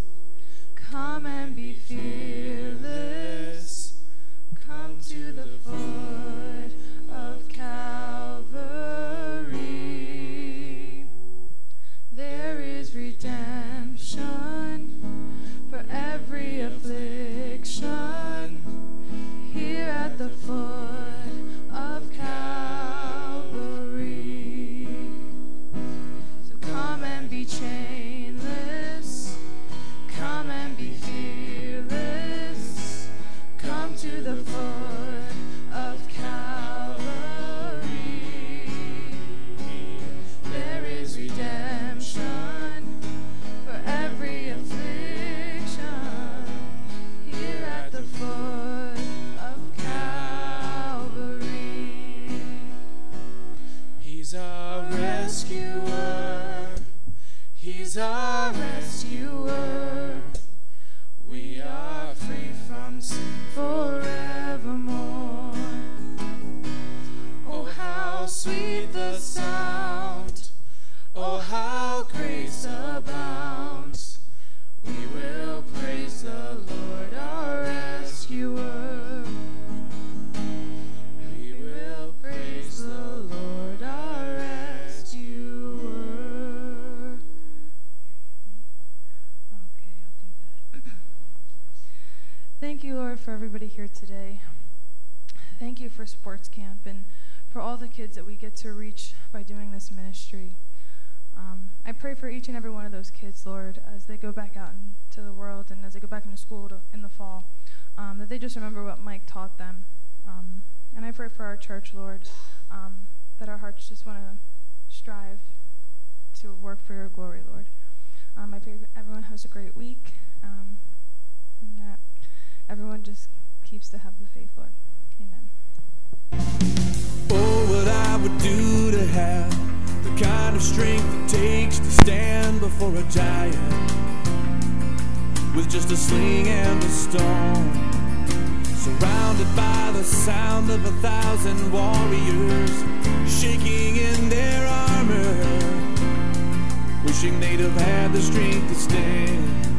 Come and be fearless. Come to the foot of Calvary. There is redemption for every affliction here at the foot of Calvary. So come and be chainless. Come and be fearless. Come to the foot of Calvary. There is redemption for every affliction here at the foot of Calvary. He's our rescuer. He's our rescuer. We are free from sin forevermore. Oh, how sweet the sound. Oh, how grace abounds. We will praise the Lord our rescuer. We will praise the Lord our rescuer. Okay, I'll do that. Thank you, Lord, for everybody here today. Thank you for sports camp and for all the kids that we get to reach by doing this ministry. I pray for each and every one of those kids, Lord, as they go back out into the world and as they go back into school in the fall, that they just remember what Mike taught them. And I pray for our church, Lord, that our hearts just want to strive to work for your glory, Lord. I pray everyone has a great week, and that everyone just keeps to have the faith, Lord. Amen. Oh, what I would do to have the kind of strength it takes to stand before a giant with just a sling and a stone, surrounded by the sound of 1,000 warriors shaking in their armor, wishing they'd have had the strength to stand.